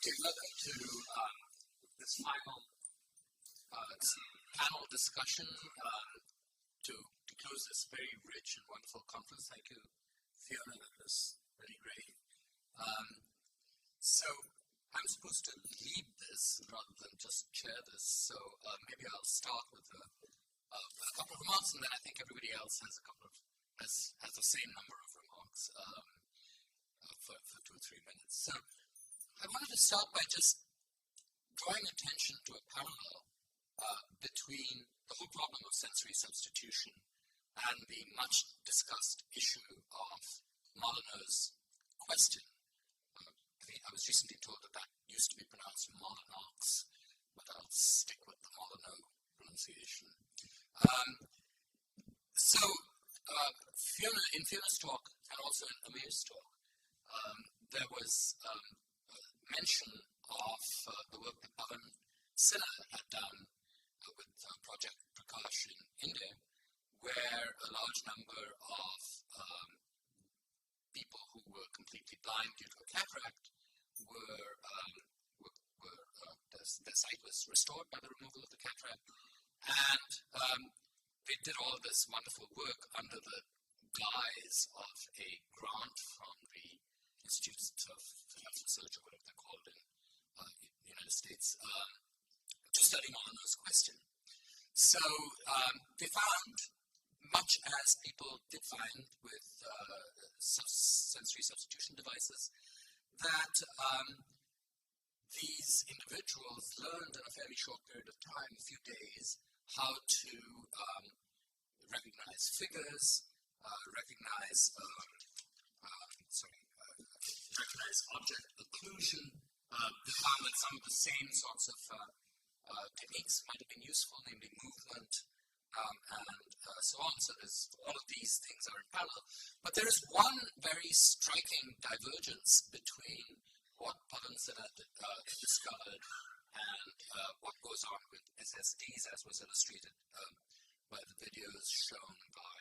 together to this final panel discussion to close this very rich and wonderful conference. Thank you, Fiona. That was really great. So I'm supposed to lead this rather than just chair this. So maybe I'll start with a couple of remarks, and then I think everybody else has has the same number of remarks for 2 or 3 minutes. So I wanted to start by just drawing attention to a parallel between the whole problem of sensory substitution and the much discussed issue of Molyneux's question. I was recently told that used to be pronounced Molyneux, but I'll stick with the Molyneux pronunciation. In Fiona's talk and also in Amir's talk, there was mention of the work that Pavan Sinha had done with Project Prakash in India, where a large number of people who were completely blind due to a cataract their sight was restored by the removal of the cataract, and they did all this wonderful work under the guise of a grant from the Institutes of Research, or whatever they're called in the United States, to study Molyneux's question. So they found, much as people did find with sensory substitution devices, that these individuals learned in a fairly short period of time, a few days, how to recognize figures, recognize object occlusion. They found that some of the same sorts of techniques might have been useful, namely movement and so on. So all of these things are in parallel. But there is one very striking divergence between what Pavan Sinha discovered and what goes on with SSDs, as was illustrated by the videos shown by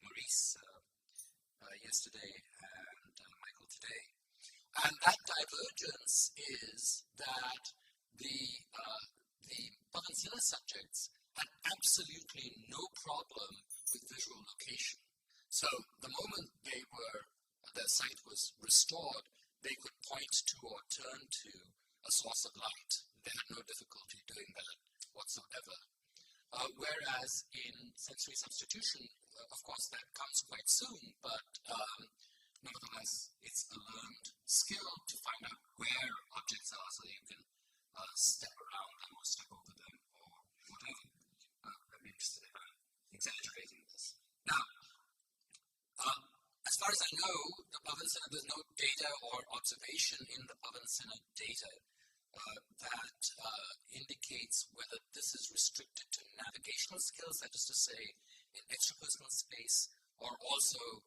Maurice yesterday and Michael today. And that divergence is that the Pavan Sinha subjects had absolutely no problem with visual location. So the moment their sight was restored, they could point to or turn to a source of light. They had no difficulty doing that whatsoever. Whereas in sensory substitution, of course, that comes quite soon, but nevertheless, it's a learned skill to find out where objects are so that you can step around them or step over them or whatever. I'd be interested if I'm exaggerating this. Now, as far as I know, there's no data or observation in the Pavan Sinha data that indicates whether this is restricted to navigational skills, that is to say, in extrapersonal space, or also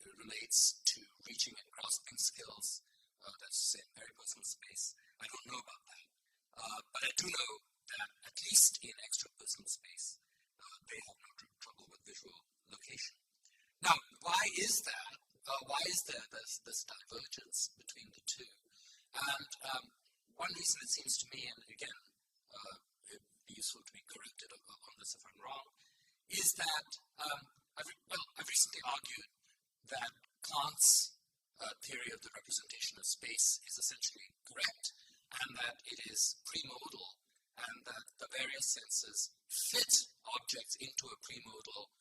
it relates to reaching and grasping skills, that's to say, in peripersonal space. I don't know about that. But I do know that at least in extrapersonal space, they have no trouble with visual location. Now, why is that? Why is there this divergence between the two? And one reason it seems to me, and again, it would be useful to be corrected on this if I'm wrong, is that I've recently argued that Kant's theory of the representation of space is essentially correct, and that it is premodal, and that the various senses fit objects into a premodal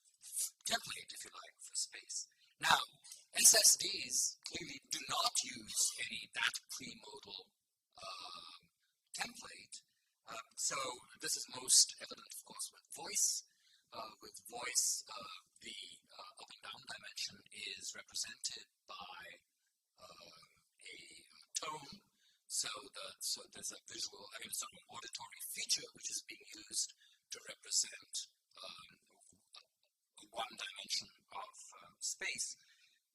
template, if you like, for space. Now, SSDs clearly do not use that premodal template. So this is most evident, of course, with voice. With voice, the up and down dimension is represented by a tone. So there's a visual, sort of an auditory feature which is being used to represent one dimension of space.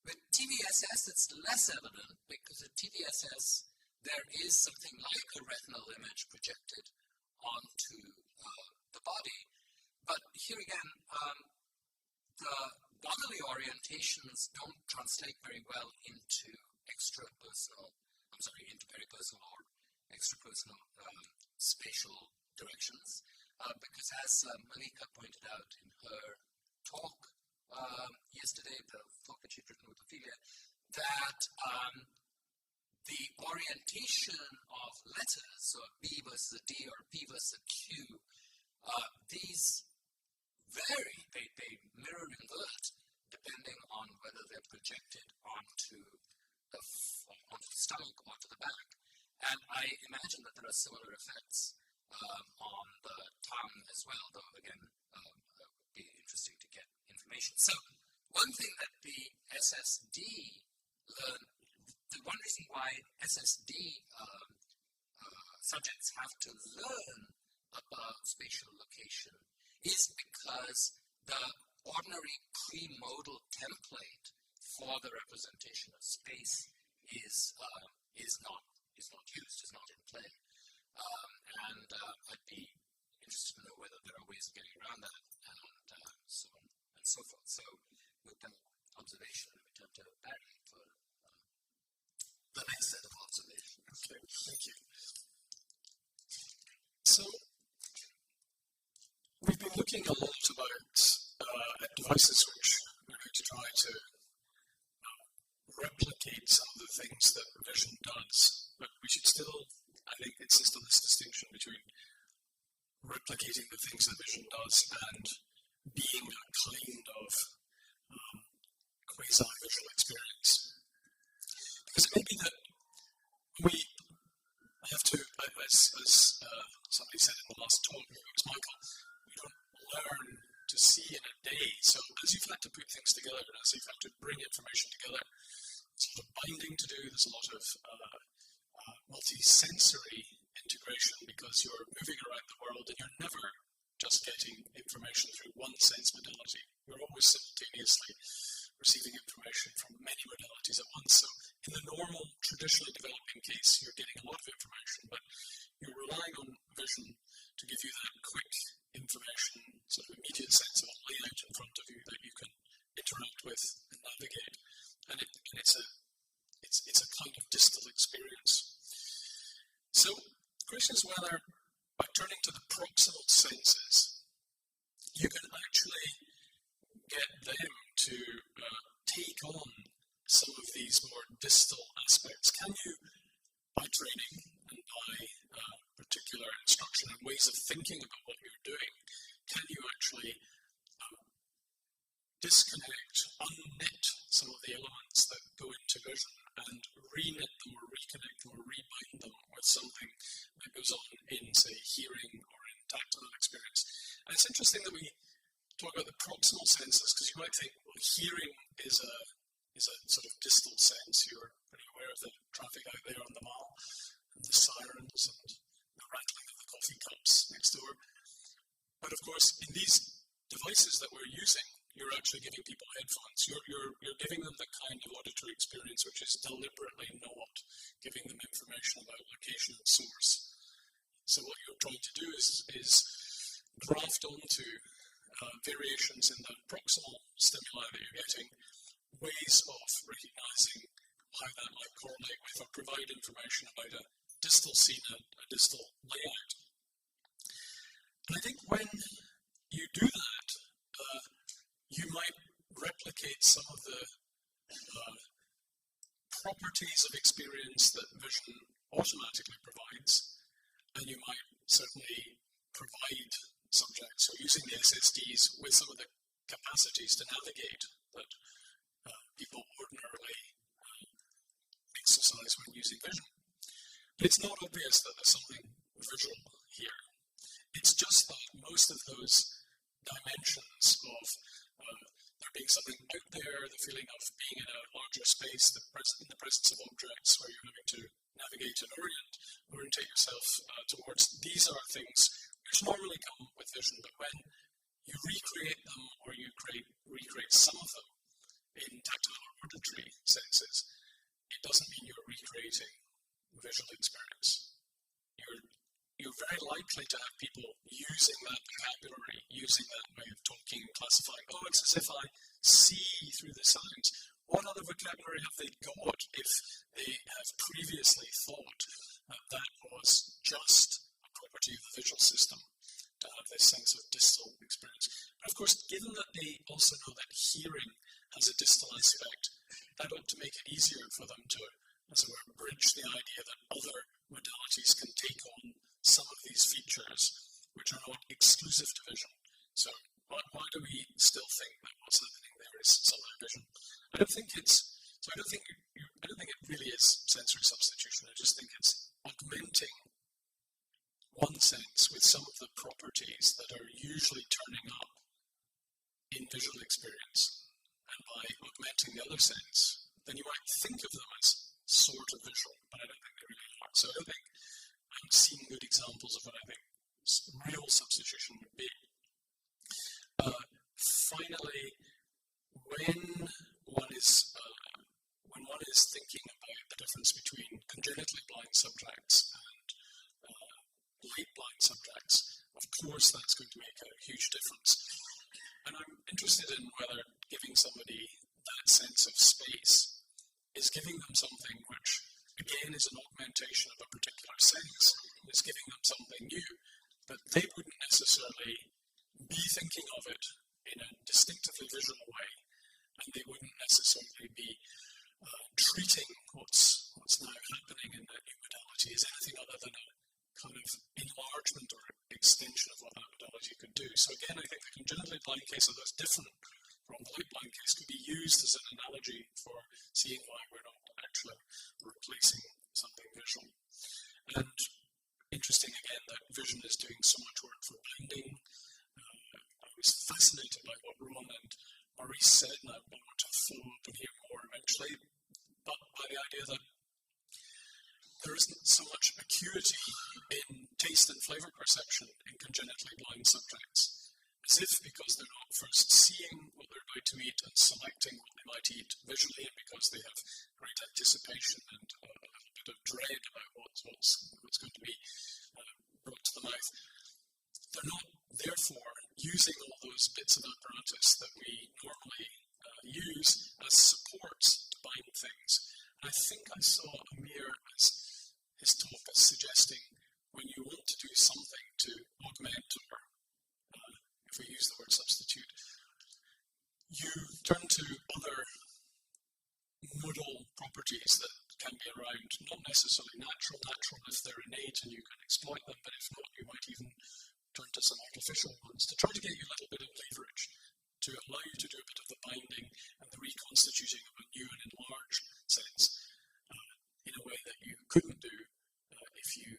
With TVSS, it's less evident because at TVSS, there is something like a retinal image projected onto the body. But here again, the bodily orientations don't translate very well into extrapersonal, interperipersonal or extrapersonal spatial directions. Because as Malika pointed out in her talk yesterday, the talk that she'd written with Ophelia, that the orientation of letters, so a B versus a D or a P versus a Q, these vary, they mirror invert depending on whether they're projected onto the stomach or to the back. And I imagine that there are similar effects on the tongue as well, though again, it would be interesting to get information. So, one thing that the SSD learned, the one reason why SSD subjects have to learn about spatial location is because the ordinary pre-modal template for the representation of space is not used, is not in play. And I'd be interested to know whether there are ways of getting around that, and so on and so forth. So, with that observation, let me turn to Barry for the next set of observations. Okay, thank you. So, we've been looking a lot at devices which are going to try to replicate some of the things that vision does, but we should still, I think, insist on this distinction between replicating the things that vision does and being a kind of quasi-visual experience. Because it may be that we have to, as somebody said in the last talk, it was Michael, we don't learn to see in a day. So as you've had to put things together, as you've had to bring information together, there's a lot of binding to do, there's a lot of multi-sensory integration because you're moving around the world and you're never just getting information through one sense modality. You're always simultaneously receiving information from many modalities at once. So in the normal, traditionally developing case, you're getting a lot of information, but you're relying on vision to give you that quick information, sort of immediate sense of a layout in front of you that you can interact with and navigate. And it's a kind of distal experience. So the question is whether, by turning to the proximal senses, you can actually get them to take on some of these more distal aspects. Can you, by training and by particular instruction and ways of thinking about what you're doing, can you actually disconnect, unknit some of the elements that go into vision and reknit them or reconnect them or rebind them with something that goes on in, say, hearing or in tactile experience? And it's interesting that we talk about the proximal senses because you might think, well, hearing is a sort of distal sense. You're pretty aware of the traffic out there on the mall and the sirens and the rattling of the coffee cups next door. But of course, in these devices that we're using, you're actually giving people headphones. You're giving them the kind of auditory experience which is deliberately not giving them information about location and source. So what you're trying to do is graft onto variations in the proximal stimuli that you're getting, ways of recognizing how that might correlate with or provide information about a distal scene, a distal layout. And I think when you do that, you might replicate some of the properties of experience that vision automatically provides, and you might certainly provide subjects who are using the SSDs with some of the capacities to navigate that people ordinarily exercise when using vision. But it's not obvious that there's something visual here. It's just that most of those dimensions of there being something out there, the feeling of being in a larger space, in the presence of objects where you're having to navigate and orientate yourself towards, these are things which normally come with vision, but when you recreate them or you recreate some of them in tactile or auditory senses, it doesn't mean you're recreating visual experience. You're very likely to have people using that vocabulary, using that way of talking and classifying. Oh, it's as if I see through the sounds. what other vocabulary have they got if they have previously thought that that was just a property of the visual system, to have this sense of distal experience? And of course, given that they also know that hearing has a distal aspect, that ought to make it easier for them to, as it were, bridge the idea that other modalities can take on some of these features which are not exclusive to vision. So why do we still think that what's happening there is somehow vision? I don't think it really is sensory substitution. I just think it's augmenting one sense with some of the properties that are usually turning up in visual experience. And by augmenting the other sense, then you might think of them as sort of visual, but I don't think they really are. So I don't think I'm seeing good examples of what I think real substitution would be. Finally, when one is thinking about the difference between congenitally blind subjects and late blind subjects, of course that's going to make a huge difference. And I'm interested in whether giving somebody that sense of space is giving them something which, again, is an augmentation of a particular sense. It's giving them something new, but they wouldn't necessarily be thinking of it in a distinctively visual way, and they wouldn't necessarily be treating what's now happening in that new modality as anything other than a kind of enlargement or extension of what that modality could do. So again, I think the congenitally blind case, although it's different from the late blind case, could be used as an analogy for seeing why we're not actually replacing something visual. And interesting again that vision is doing so much work for blinding. I was fascinated by what Ron and Maurice said, and I want to follow up and hear more eventually, but by the idea that there isn't so much acuity in taste and flavour perception in congenitally blind subjects, as if because they're not first seeing what they're about to eat and selecting what they might eat visually, and because they have great anticipation and a little bit of dread about what's going to be brought to the mouth, they're not therefore using all those bits of apparatus that we normally use as supports to bind things. And I think I saw Amir as his talk as suggesting when you want to do something to augment, or if we use the word substitute, you turn to other modal properties that can be around, not necessarily natural if they're innate and you can exploit them, but if not, you might even turn to some artificial ones to try to get you a little bit of leverage, to allow you to do a bit of the binding and the reconstituting of a new and enlarged sense in a way that you couldn't do if you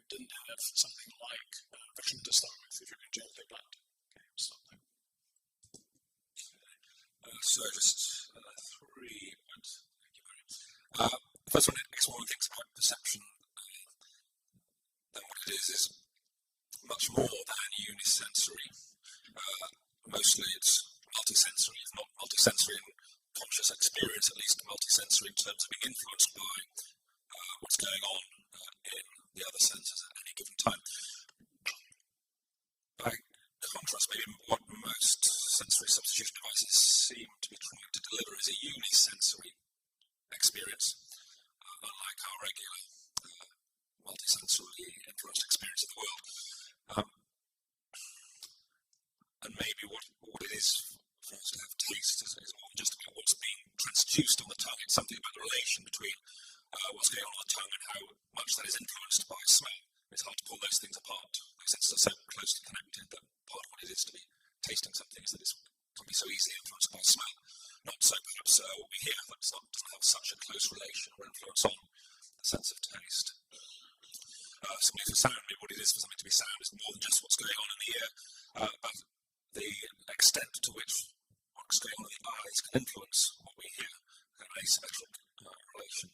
didn't have something like vision to start with, if you're congenitally blind. Okay, I'll stop there. So just 3 points. Thank you, Mary. The first one, exploring things about perception, then what it is much more than unisensory. Mostly it's multisensory, if not multisensory in conscious experience, at least multisensory in terms of being influenced by what's going on in the other senses at any given time. By contrast, maybe what most sensory substitution devices seem to be trying to deliver is a unisensory experience, unlike our regular multisensory influenced experience of the world. And maybe what it is for us to have taste is more just about what's being transduced on the tongue. It's something about the relation between what's going on the tongue and how much that is influenced by smell. It's hard to pull those things apart. Those senses are so closely connected that part of what it is to be tasting something is that it can be so easily influenced by smell. Not so perhaps what we hear, that doesn't have such a close relation or influence on the sense of taste. Similarly for sound, maybe what it is for something to be sound is more than just what's going on in the ear, but the extent to which what's going on in the eyes can influence what we hear, an asymmetric relation.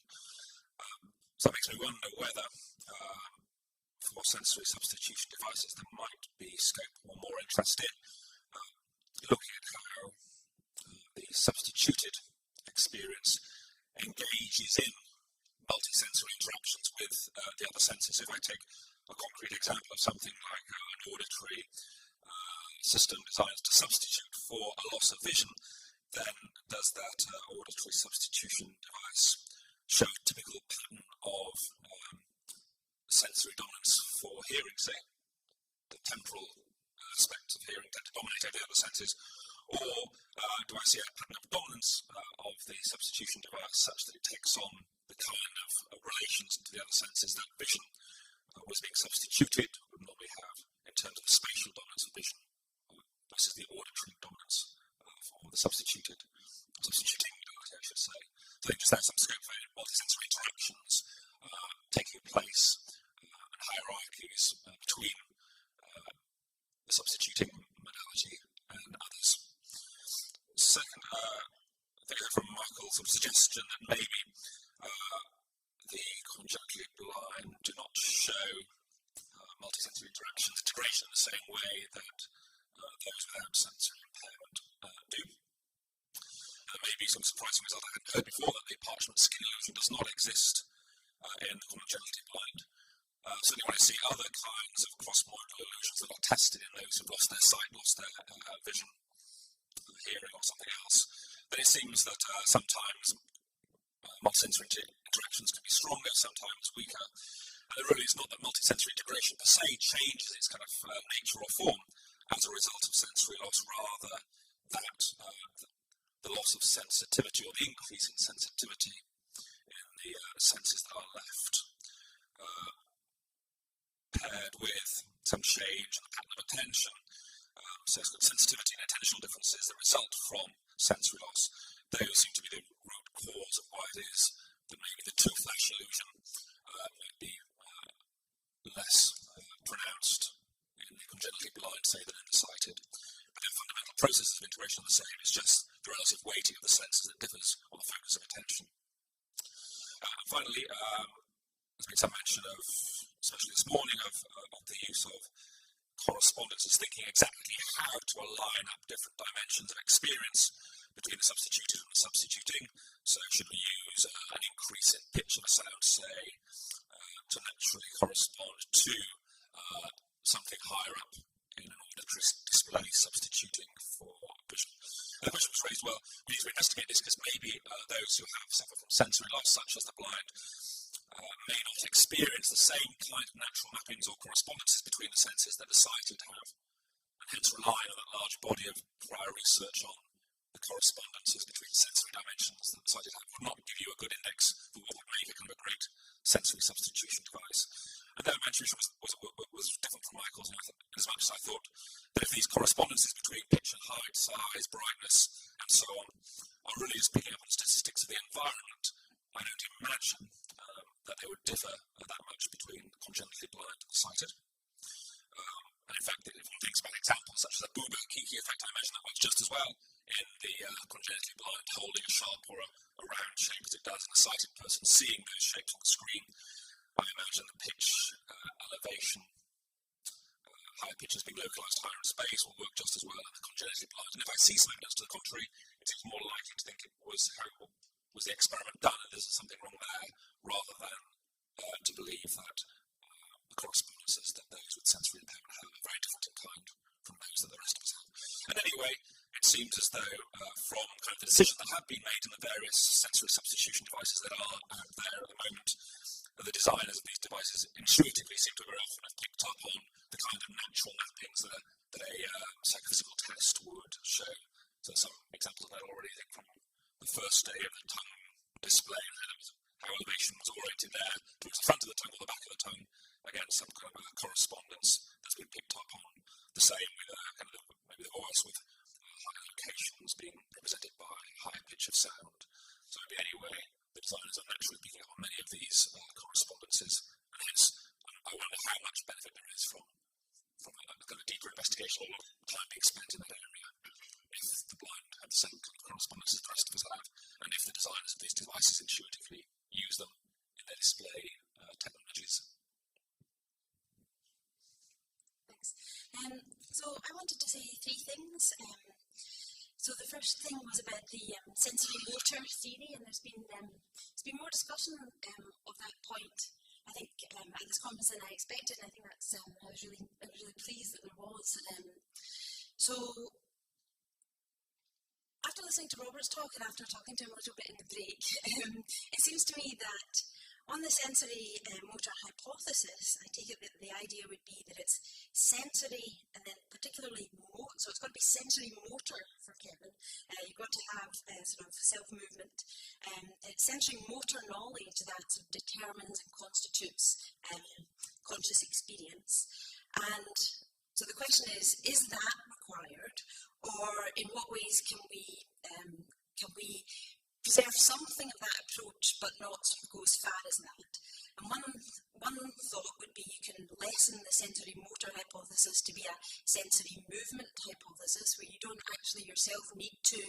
So that makes me wonder whether for sensory substitution devices there might be scope or more interest in looking at how the substituted experience engages in multisensory interactions with the other senses. If I take a concrete example of something like an auditory system designed to substitute for a loss of vision, then does that auditory substitution device show a typical pattern of sensory dominance for hearing, say, the temporal aspect of hearing tend to dominate over the other senses, or do I see a pattern of dominance of the substitution device such that it takes on the kind of relations to the other senses that vision was being substituted, would normally have in terms of the spatial dominance of vision versus the auditory dominance for the substituting modality, I should say. So I think just there's some scope for multisensory interactions taking place and hierarchies between the substituting modality and others. Second, I think from Michael's suggestion that maybe the conjunctally blind do not show multisensory interactions integration in the same way that those without sensory impairment do. Maybe some surprising result I hadn't heard before that the parchment skin illusion does not exist in the conjunctally blind. Certainly when I see other kinds of cross-modal illusions that are tested in those who've lost their sight, lost their vision, hearing or something else, then it seems that sometimes multisensory interactions can be stronger, sometimes weaker. And it really is not that multisensory integration per se changes its kind of nature or form as a result of sensory loss, rather that the loss of sensitivity or the increase in sensitivity in the senses that are left, paired with some change in the pattern of attention. So it's got sensitivity and attentional differences that result from sensory loss. Those seem to be the root cause of why it is that maybe the two-flash illusion might be less pronounced in the congenitally blind, say, than in the sighted. But the fundamental processes of integration are the same. It's just the relative weighting of the senses that differs on the focus of attention. And finally, there's been some mention of, especially this morning, of the use of correspondences, thinking exactly how to align up different dimensions of experience between the substituted and the substituting. So should we use an increase in pitch of a sound, say, to naturally correspond to something higher up in an auditory display substituting for vision? And the question was raised, well, we need to investigate this because maybe those who have suffered from sensory loss, such as the blind, may not experience the same kind of natural mappings or correspondences between the senses that the sighted have, and hence relying on that large body of prior research on the correspondences between sensory dimensions that the sighted have would not give you a good index for what would make a kind of a great sensory substitution device. And their intuition was different from Michael's, and as much as I thought that if these correspondences between pitch and height, size, brightness, and so on are really just picking up on statistics of the environment, I don't imagine that they would differ that much between the congenitally blind and the sighted. And in fact, if one thinks about examples such as a Buba Kiki effect, I imagine that works just as well in the congenitally blind holding a sharp or a round shape as it does in a sighted person seeing those shapes on the screen. I imagine the pitch elevation, higher pitches being localized higher in space will work just as well in the congenitally blind. And if I see some evidence to the contrary, it seems more likely to think it was how was the experiment done and there's something wrong there, rather than to believe that the correspondences that those with sensory impairment have are very different in kind from those that the rest of us have. And anyway, it seems as though from kind of the decisions that have been made in the various sensory substitution devices that are out there at the moment, the designers of these devices intuitively seem to very often have picked up on the kind of natural mappings that a psychophysical test would show. So some examples of that already, I think, from the first day of the tongue display, how elevation was oriented there towards the front of the tongue or the back of the tongue. Again, some kind of correspondence that's been picked up on. The same with kind of maybe the voice with higher locations being represented by higher pitch of sound. So maybe anyway, the designers are naturally picking up on many of these correspondences, and hence I wonder how much benefit there is from a kind of deeper investigation or time being spent in that area if the blind have the same kind of correspondences the rest of us have, and if the designers of these devices intuitively use them in their display technologies. Thanks. So I wanted to say three things. So the first thing was about the sensory motor theory, and there's been more discussion of that point, I think, at this conference than I expected, and I think that's I was really pleased that there was. So after listening to Robert's talk and after talking to him a little bit in the break, it seems to me that on the sensory motor hypothesis, I take it that the idea would be that it's sensory and then particularly so it's got to be sensory motor for Kevin. You've got to have sort of self-movement. It's sensory motor knowledge that sort of determines and constitutes conscious experience. And so the question is that required, or in what ways can we preserve something of that approach, but not sort of go as far as that? And one thought would be you can lessen the sensory motor hypothesis to be a sensory movement hypothesis, where you don't actually yourself need to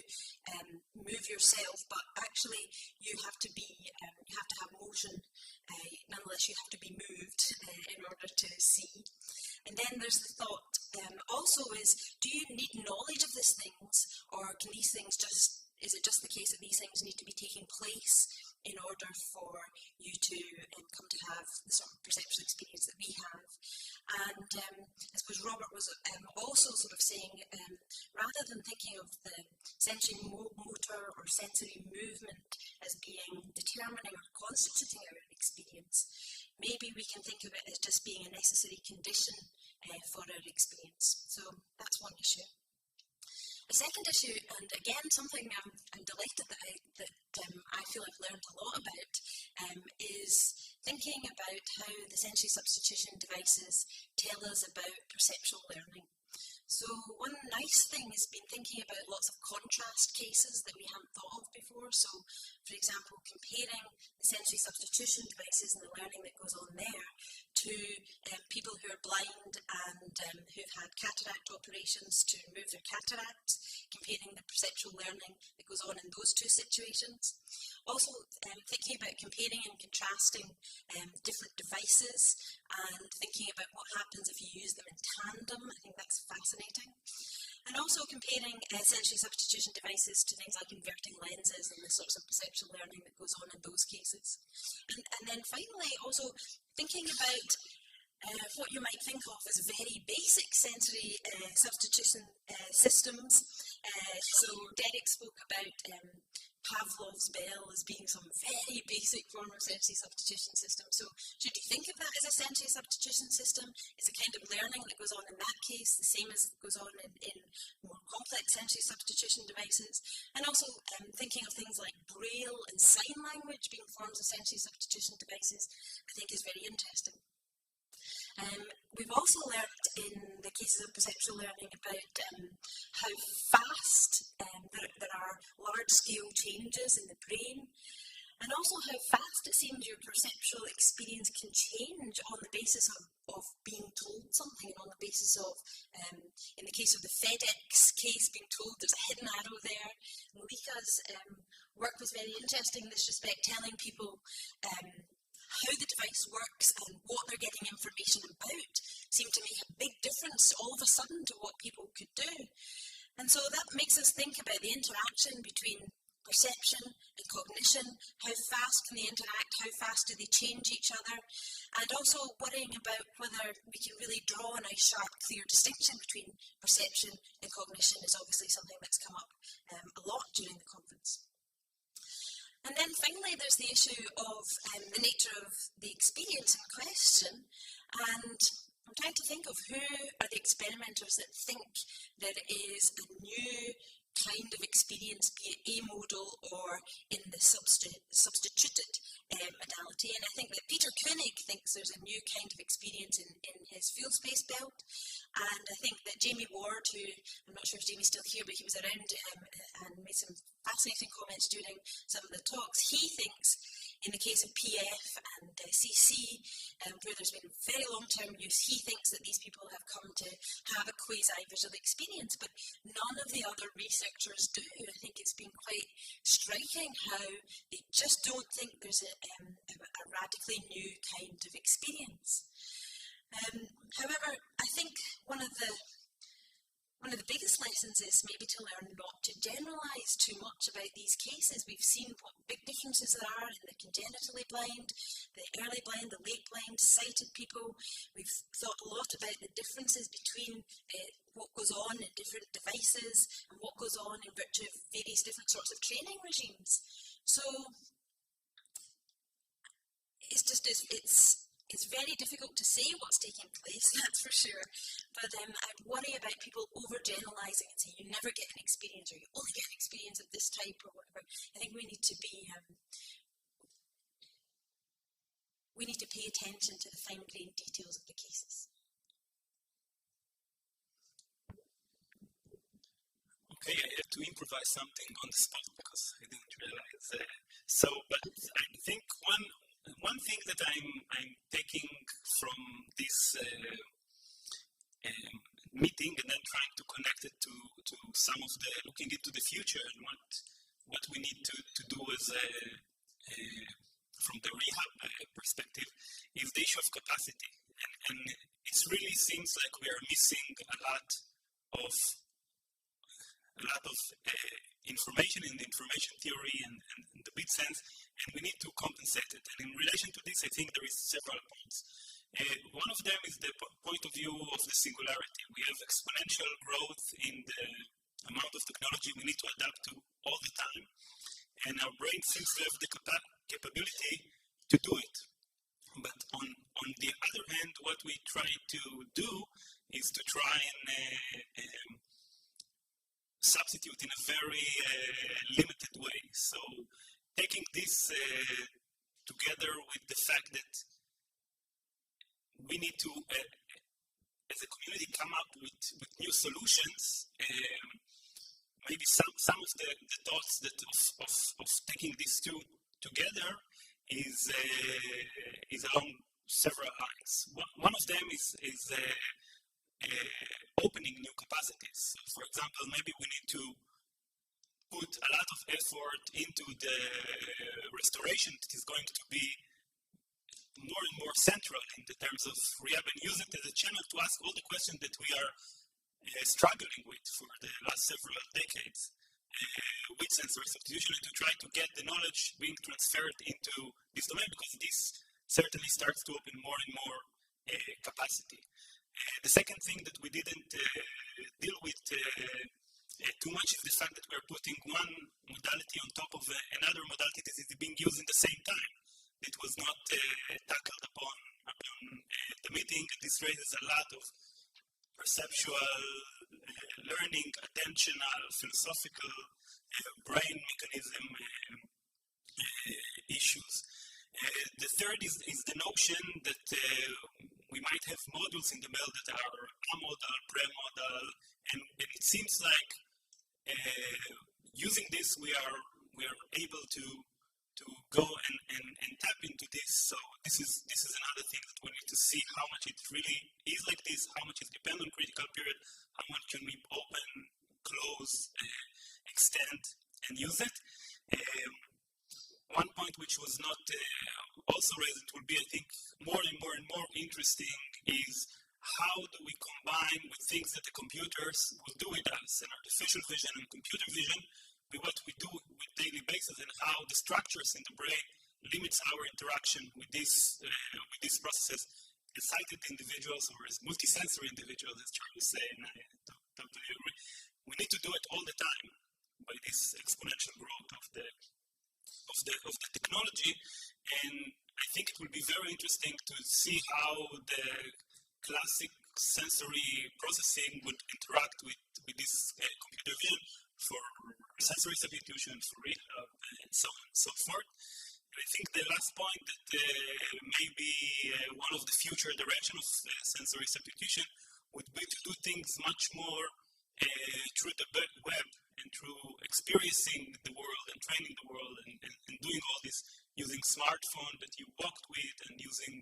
move yourself, but actually you have to have motion. Nonetheless, you have to be moved in order to see. And then there's the thought also is, do you need knowledge of these things, or can these things is it just the case that these things need to be taking place in order for you to come to have the sort of perceptual experience that we have? And I suppose Robert was also sort of saying, rather than thinking of the sensory motor or sensory movement as being determining or constituting our experience, maybe we can think of it as just being a necessary condition for our experience. So that's one issue. A second issue, and again something I'm delighted that I feel I've learned a lot about, is thinking about how the sensory substitution devices tell us about perceptual learning. So one nice thing has been thinking about lots of contrast cases that we haven't thought of before. So, for example, comparing the sensory substitution devices and the learning that goes on there to people who are blind and who've had cataract operations to remove their cataracts, comparing the perceptual learning that goes on in those two situations. Also, thinking about comparing and contrasting different devices and thinking about what happens if you use them in tandem. I think that's fascinating. And also comparing sensory substitution devices to things like inverting lenses and the sorts of perceptual learning that goes on in those cases. And then finally, also thinking about what you might think of as very basic sensory substitution systems. So Derek spoke about Pavlov's bell as being some very basic form of sensory substitution system. So should you think of that as a sensory substitution system? Is the kind of learning that goes on in that case the same as goes on in more complex sensory substitution devices? And also thinking of things like Braille and sign language being forms of sensory substitution devices, I think is very interesting. We've also learned in the cases of perceptual learning about how fast there are large-scale changes in the brain, and also how fast it seems your perceptual experience can change on the basis of being told something, and on the basis of, in the case of the FedEx case, being told there's a hidden arrow there. And Lika's work was very interesting in this respect, telling people how the device works and what they're getting information about seemed to make a big difference all of a sudden to what people could do. And so that makes us think about the interaction between perception and cognition. How fast can they interact? How fast do they change each other? And also worrying about whether we can really draw a nice, sharp, clear distinction between perception and cognition is obviously something that's come up a lot during the conference. And then finally, there's the issue of the nature of the experience in question. And I'm trying to think of who are the experimenters that think there is a new kind of experience, be it amodal or in the substituted modality. And I think that Peter Koenig thinks there's a new kind of experience in his field space belt. And I think that Jamie Ward, who, I'm not sure if Jamie's still here, but he was around and made some fascinating comments during some of the talks. He thinks in the case of PF and CC, where there's been very long-term use, he thinks that these people have come to have a quasi-visual experience, but none of the other researchers do. I think it's been quite striking how they just don't think there's a radically new kind of experience. However, I think one of one of the biggest lessons is maybe to learn not to generalise too much about these cases. We've seen what big differences there are in the congenitally blind, the early blind, the late blind, sighted people. We've thought a lot about the differences between what goes on in different devices and what goes on in virtue of various different sorts of training regimes. So it's very difficult to say what's taking place, that's for sure. But I'd worry about people overgeneralising and saying you never get an experience or you only get an experience of this type or whatever. I think we need to be we need to pay attention to the fine-grained details of the cases. Okay, I have to improvise something on the spot because I didn't realize. But I think one thing that I'm taking from this meeting and then trying to connect it to some of the looking into the future and what we need to do as from the rehab perspective is the issue of capacity. And it really seems like we are missing a lot of information in the information theory and the bit sense, and we need to compensate it. And in relation to this, I think there is several points. One of them is the point of view of the singularity. We have exponential growth in the amount of technology we need to adapt to all the time, and our brain seems to have the capability to do it. But on the other hand, what we try to do is to try and substitute in a very limited way. So taking this together with the fact that we need to, as a community, come up with new solutions, maybe some of the thoughts that of taking these two together is along several lines. One of them is opening new capacities. So for example, maybe we need to put a lot of effort into the restoration that is going to be more and more central in the terms of rehab, and use it as a channel to ask all the questions that we are struggling with for the last several decades with sensory substitution, and to try to get the knowledge being transferred into this domain, because this certainly starts to open more and more capacity. The second thing that we didn't deal with too much is the fact that we're putting one modality on top of another modality that is being used in the same time. It was not tackled upon the meeting, and this raises a lot of perceptual, learning, attentional, philosophical, brain mechanism issues. The third is the notion that we might have modules in the mail that are amodal, premodal, and it seems like using this we are able to go and tap into this. So this is another thing that we need to see how much it really is like this, how much is dependent on critical period, how much can we open, close, extend, and use it. One point which was not also raised, it will be, I think, more and more interesting, is how do we combine with things that the computers will do with us, and artificial vision and computer vision, with what we do with daily basis, and how the structures in the brain limits our interaction with these processes as sighted individuals or as multisensory individuals, as Charles say, and I totally agree. We need to do it all the time by this exponential growth of the technology, and I think it will be very interesting to see how the classic sensory processing would interact with this computer vision for sensory substitution, for rehab, and so on and so forth. And I think the last point that maybe one of the future direction of sensory substitution would be to do things much more through the web and through experiencing the world and training the world and doing all this using smartphone that you walked with and using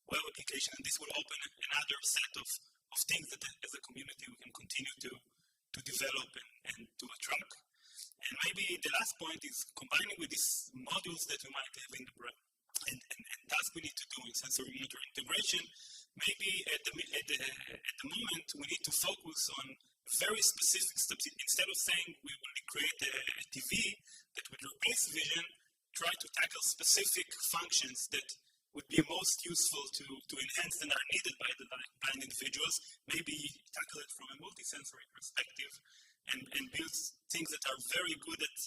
web application, and this will open another set of things that as a community we can continue to develop and to attract. And maybe the last point is combining with these modules that we might have in the brain and tasks we need to do in sensory motor integration. Maybe at the moment we need to focus on very specific steps. Instead of saying we will create a TV that would replace vision, try to tackle specific functions that would be most useful to enhance and are needed by the blind individuals, maybe tackle it from a multisensory perspective and build things that are very good at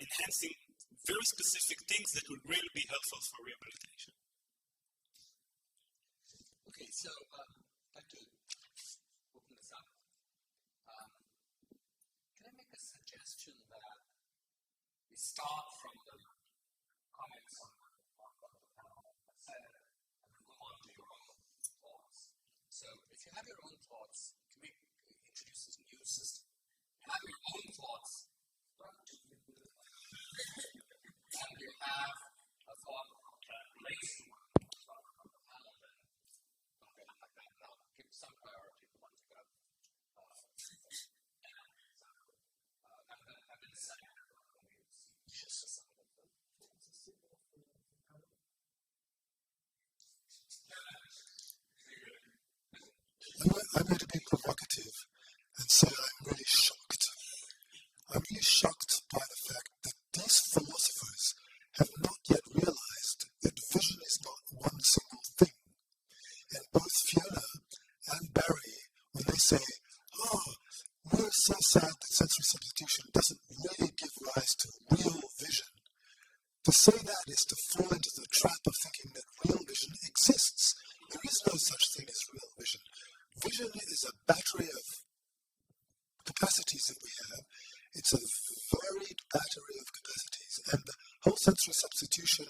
enhancing very specific things that would really be helpful for rehabilitation. Okay, so I'd like to open this up. Can I make a suggestion that we start from the comments on what the panel has said and then go on to your own thoughts? So if you have your own thoughts, can we introduce this new system? Have your own thoughts. And you have a thought that relates to one from the panel, then don't get it like that. Now, give some priority to one to go. I'm in the second. I'm going to be provocative and say I'm really shocked. I'm really shocked by the fact that these philosophers have not yet realized that vision is not one single thing. And both Fiona and Barry, when they say, oh, we're so sad that sensory substitution doesn't really give rise to real vision, to say that is to fall into the trap of thinking that real vision exists. There is no such thing as real vision. Vision is a battery of capacities that we have. It's a varied battery of capacities. And the whole sensory substitution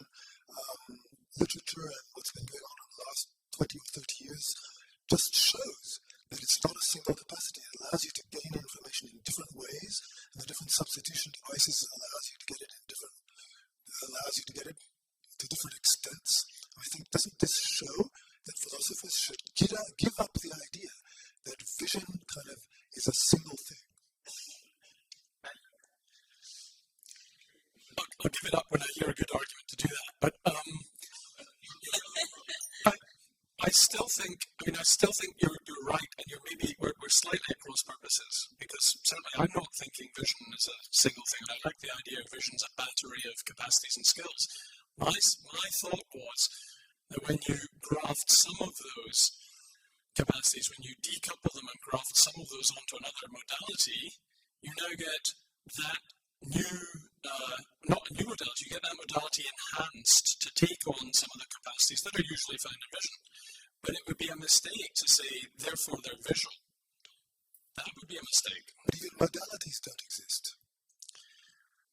literature and what's been going on in the last 20 or 30 years just shows that it's not a single capacity. It allows you to gain information in different ways, and the different substitution devices allows you to get it to different extents. I think, doesn't this show that philosophers should give up the idea that vision kind of is a single thing? I'll give it up when I hear a good argument to do that. But I still think you're right, and we're slightly at cross purposes, because certainly I'm not thinking vision is a single thing. I like the idea of vision as a battery of capacities and skills. My thought was that when you graft some of those capacities, when you decouple them and graft some of those onto another modality, you now get that not a new modality, you get that modality enhanced to take on some of the capacities that are usually found in vision. But it would be a mistake to say, therefore they're visual. That would be a mistake. But even modalities don't exist.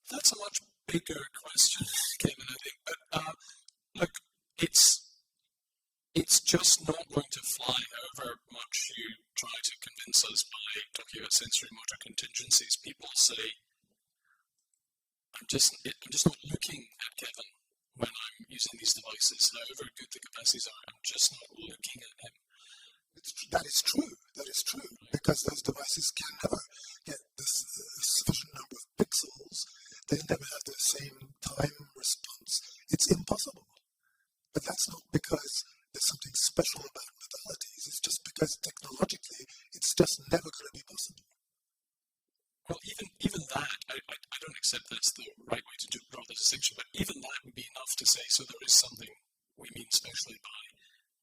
That's a much bigger question, Kevin, I think. But look, it's just not going to fly, however much you try to convince us by talking about sensory motor contingencies. People say, I'm just not looking at Kevin when I'm using these devices, however good the capacities are. I'm just not looking at him. That is true, because those devices can never get this sufficient number of pixels. They never have the same time response. It's impossible. But that's not because there's something special about modalities. It's just because technologically, it's just never going to be possible. Well, even that, I don't accept that's the right way to draw the distinction, but even that would be enough to say, so there is something we mean specially by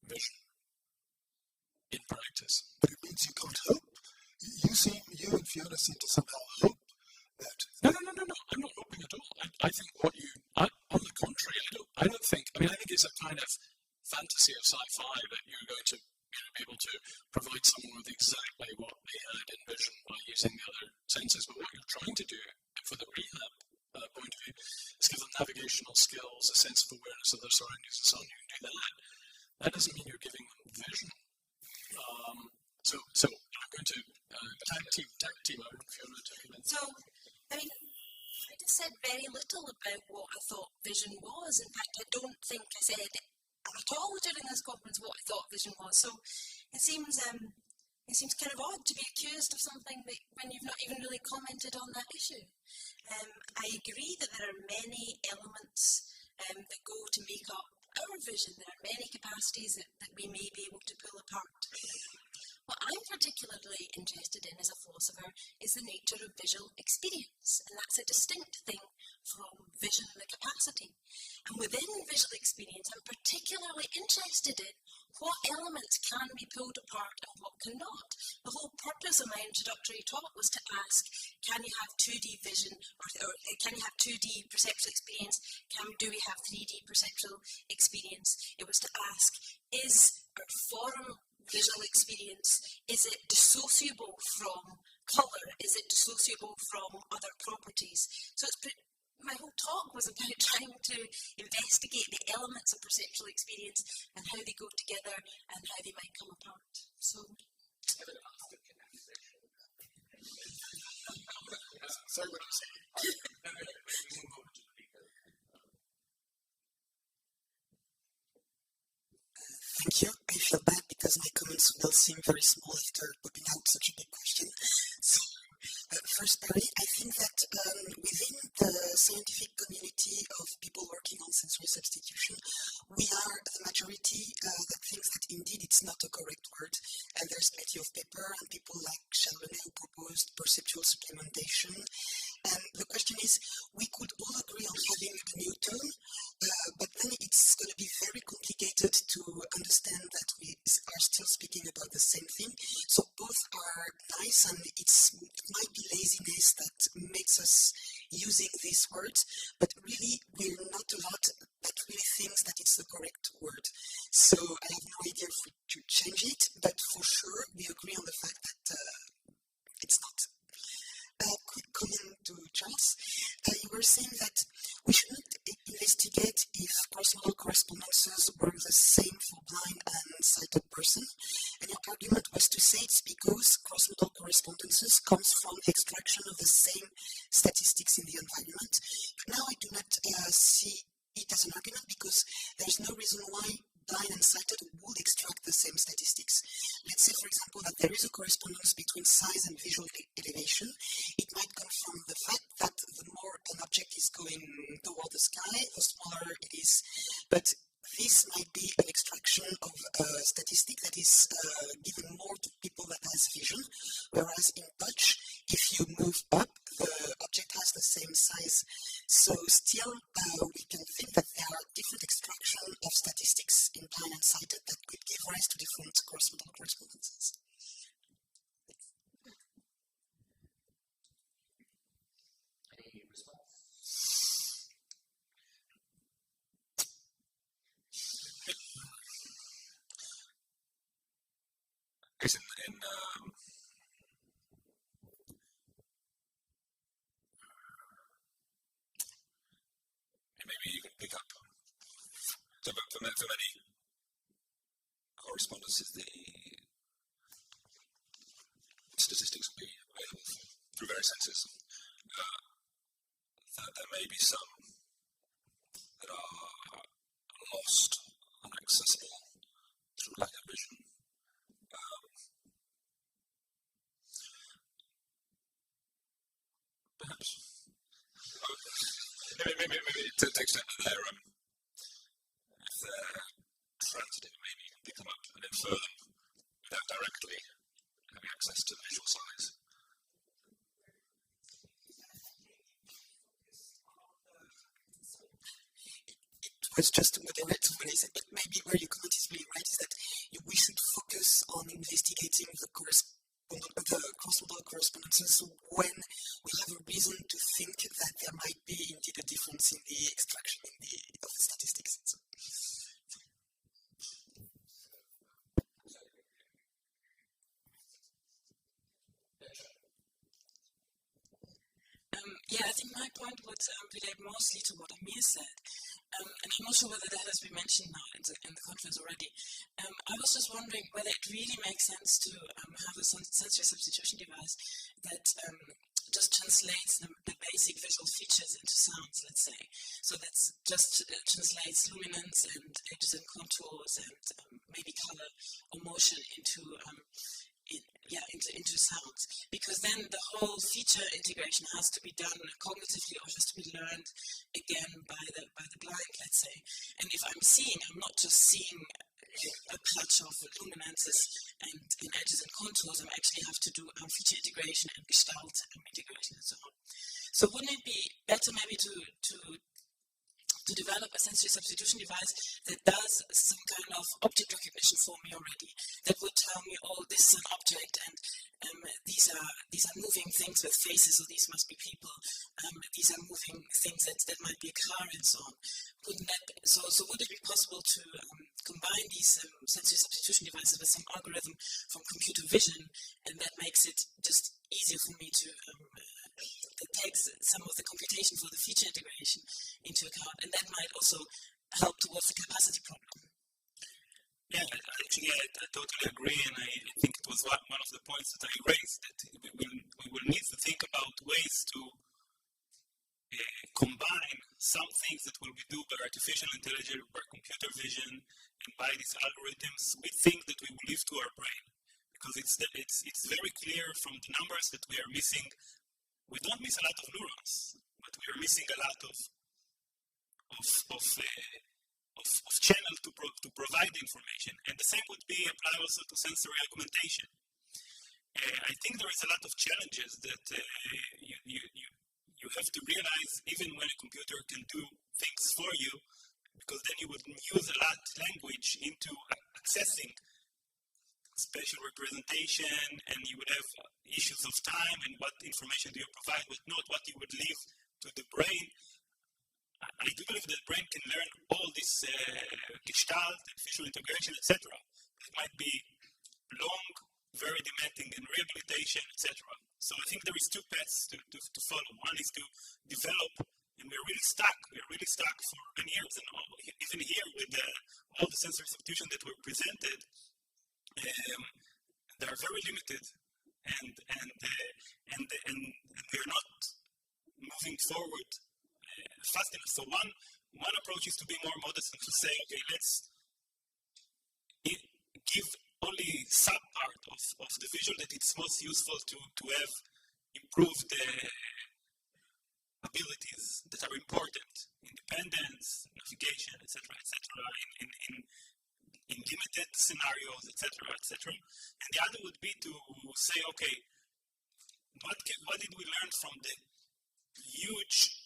vision in practice. But it means you can't hope. You and Fiona seem to somehow hope that... No, I'm not hoping at all. I think on the contrary, I think it's a kind of fantasy of sci-fi that you're going to be able to provide someone with exactly what they had in vision by using the other senses. But what you're trying to do for the rehab point of view is give them navigational skills, a sense of awareness of their surroundings and so on. You can do that. That doesn't mean you're giving them vision. So I'm going to tag team out if you want to take it in. So, I just said very little about what I thought vision was. In fact, I don't think I said at all during this conference what I thought vision was. So it seems kind of odd to be accused of something that when you've not even really commented on that issue. I agree that there are many elements that go to make up our vision. There are many capacities that we may be able to pull apart. What I'm particularly interested in as a philosopher is the nature of visual experience, and that's a distinct thing from vision, the capacity. And within visual experience, I'm particularly interested in what elements can be pulled apart and what cannot. The whole purpose of my introductory talk was to ask, can you have 2D vision, or can you have 2D perceptual experience? Do we have 3D perceptual experience? It was to ask, is our forum visual experience, is it dissociable from colour? Is it dissociable from other properties? So my whole talk was about trying to investigate the elements of perceptual experience and how they go together and how they might come apart. So, sorry, what did you say? Thank you. I feel bad because my comments will seem very small after putting out such a big question. So, first, Barry, I think that within the scientific community of people working on sensory substitution, we are the majority that thinks that indeed it's not a correct word, and there's plenty of paper and people like Chardonnay who proposed perceptual supplementation. And the question is, we could all agree on having a new term, but then it's going to be very complicated to understand that we are still speaking about the same thing. So both are nice, and it might be laziness that makes us using these words, but really we're not a lot that really thinks that it's the correct word. So I have no idea if we should change it, but for sure we agree on the fact that it's not. Quick comment to Charles. You were saying that we shouldn't investigate if cross-modal correspondences were the same for blind and sighted person. And your argument was to say it's because cross-modal correspondences comes from extraction of the same statistics in the environment. But now I do not see it as an argument because there's no reason why blind and sighted would extract the same statistics. Let's say, for example, that there is a correspondence between size and visual elevation. It might come from the fact that the more an object is going toward the sky, the smaller it is. But this might be an extraction of a statistic that is given more to people that has vision, whereas in touch, if you move up, the object has the same size. So still, we can think that there are different extraction of statistics in blind and sighted that could give rise to different cross-modal correspondences. Any response? I guess maybe you can pick up. So for many correspondences, the statistics will be available through various senses. There may be some that are lost, inaccessible through lack of vision. Perhaps. Maybe it takes time that if they're transitive, maybe you can pick them up and infer them without directly having access to the visual size. It was just to moderate what I said, but maybe where your comment is really right is that we should focus on investigating the cross-modal correspondences when we have a reason to think that there might be indeed a difference in the extraction of the statistics. So. Yeah, I think my point would relate mostly to what Amir said. And I'm not sure whether that has been mentioned now in the conference already. I was just wondering whether it really makes sense to have a sensory substitution device that just translates the basic visual features into sounds, let's say. So that just translates luminance and edges and contours and maybe color or motion into sounds, because then the whole feature integration has to be done cognitively or has to be learned again by the blind, let's say. And if I'm seeing, I'm not just seeing a patch of luminances and edges and contours, I actually have to do feature integration and gestalt integration and so on. So wouldn't it be better maybe to develop a sensory substitution device that does some kind of object recognition for me already, that would tell me, oh, this is an object, and these are moving things with faces, so these must be people. These are moving things that might be a car and so on. So would it be possible to combine these sensory substitution devices with some algorithm from computer vision, and that makes it just easier for me to it takes some of the computation for the feature integration into account, and that might also help towards the capacity problem. Yeah, actually, I totally agree, and I think it was one of the points that I raised, that we will need to think about ways to combine some things that will be done by artificial intelligence, by computer vision, and by these algorithms with things that we will leave to our brain. Because it's very clear from the numbers that we are missing. We don't miss a lot of neurons, but we are missing a lot of channel to provide the information. And the same would be applied also to sensory augmentation. I think there is a lot of challenges that you have to realize, even when a computer can do things for you, because then you would use a lot of language into accessing spatial representation, and you would have issues of time and what information do you provide, but not what you would leave to the brain. I do believe that the brain can learn all this gestalt and visual integration, etc. It might be long, very demanding in rehabilitation, etc. So I think there is two paths to follow. One is to develop, and we're really stuck. We're really stuck for many years, and even here with all the sensory substitution that were presented, they are very limited, and we're not moving forward fast enough. So one approach is to be more modest and to say, okay, let's give only some part of the visual that it's most useful to have improved abilities that are important, independence, navigation, etc., in limited scenarios, etc. And the other would be to say, okay, what did we learn from the huge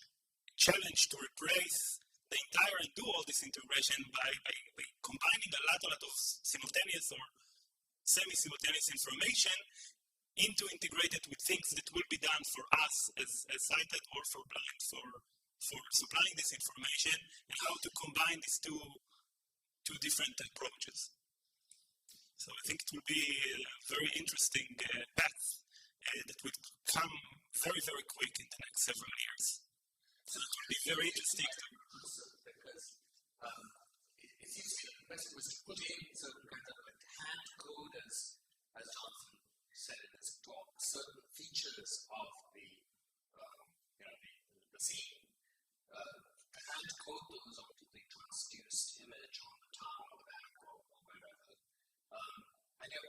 challenge to replace the entire and do all this integration by combining a lot of simultaneous or semi-simultaneous information into integrated with things that will be done for us as sighted or for blind, for supplying this information, and how to combine these two different approaches. So I think it will be a very interesting path that will come very, very quick in the next several years. So it will be very interesting. Because it seems to be the question was to put in certain kinds of hand code, as Jonathan said in his talk, certain features of the scene. Hand code those onto the transduced image on the tongue or the back or wherever. I know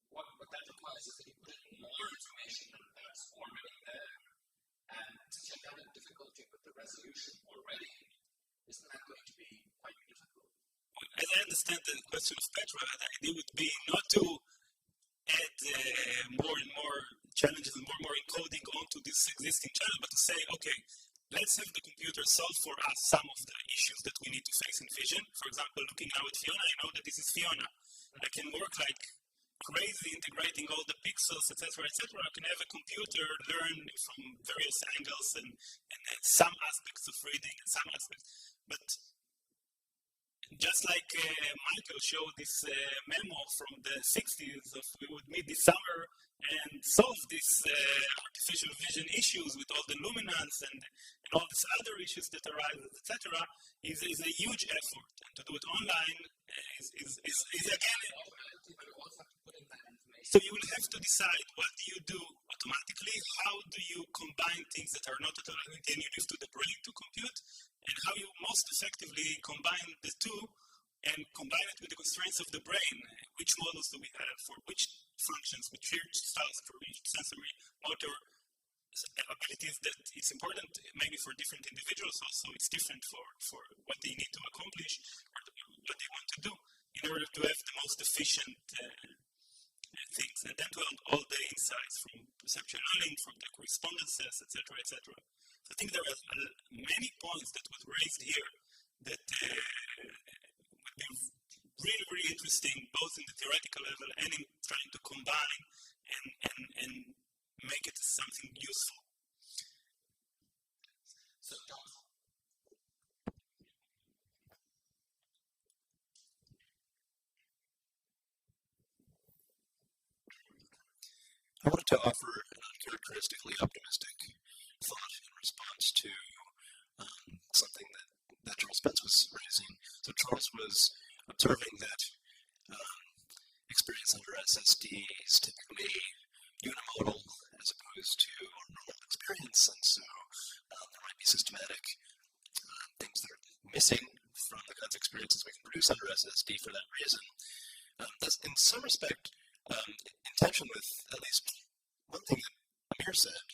what that requires is that you put in more information that's already there. And since you're having difficulty with the resolution already, isn't that going to be quite difficult? As I understand the question of Petra, the idea would be not to add more and more challenges and more encoding onto this existing channel, but to say, okay, let's have the computer solve for us some of the issues that we need to face in vision. For example, looking now at Fiona, I know that this is Fiona. I can work like crazy integrating all the pixels, etc. I can have a computer learn from various angles and some aspects of reading and some aspects. But just like Michael showed this memo from the 60s of we would meet this summer and solve these artificial vision issues with all the luminance and all these other issues that arise, etc., is a huge effort. And to do it online is again. So you will have to decide what do you do automatically, how do you combine things that are not automatic and you leave to the brain to compute, and how you most effectively combine the two and combine it with the constraints of the brain. Which models do we have for which functions, which styles, for which sensory motor abilities that it's important maybe for different individuals also. It's different for what they need to accomplish or what they want to do. In order to have the most efficient things, and then to have all the insights from perceptual learning, from the correspondences, etc., etc. So I think there are many points that were raised here that would be really, really interesting, both in the theoretical level and in trying to combine and make it something useful. So, I wanted to offer an uncharacteristically optimistic thought in response to something that Charles Spence was raising. So Charles was observing that experience under SSD is typically unimodal as opposed to our normal experience, and so there might be systematic things that are missing from the kinds of experiences we can produce under SSD for that reason. That's in some respect in tension with at least one thing that Amir said,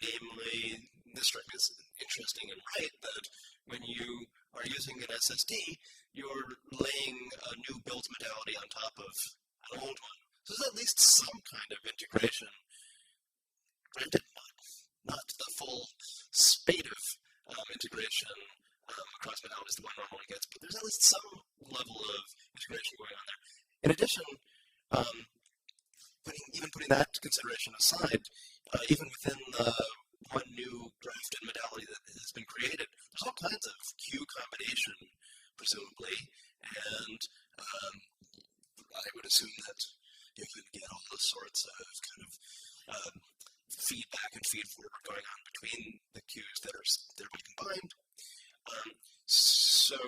namely, this struck me as interesting and right, that when you are using an SSD, you're laying a new build modality on top of an old one. So there's at least some kind of integration. Granted, not the full spate of integration across modalities that one normally gets, but there's at least some level of integration going on there. In addition, putting that consideration aside, even within the one new grafted modality that has been created, there's all kinds of Q combination, presumably, and I would assume that you can get all the sorts of kind of feedback and feed forward going on between the Qs that are being combined. So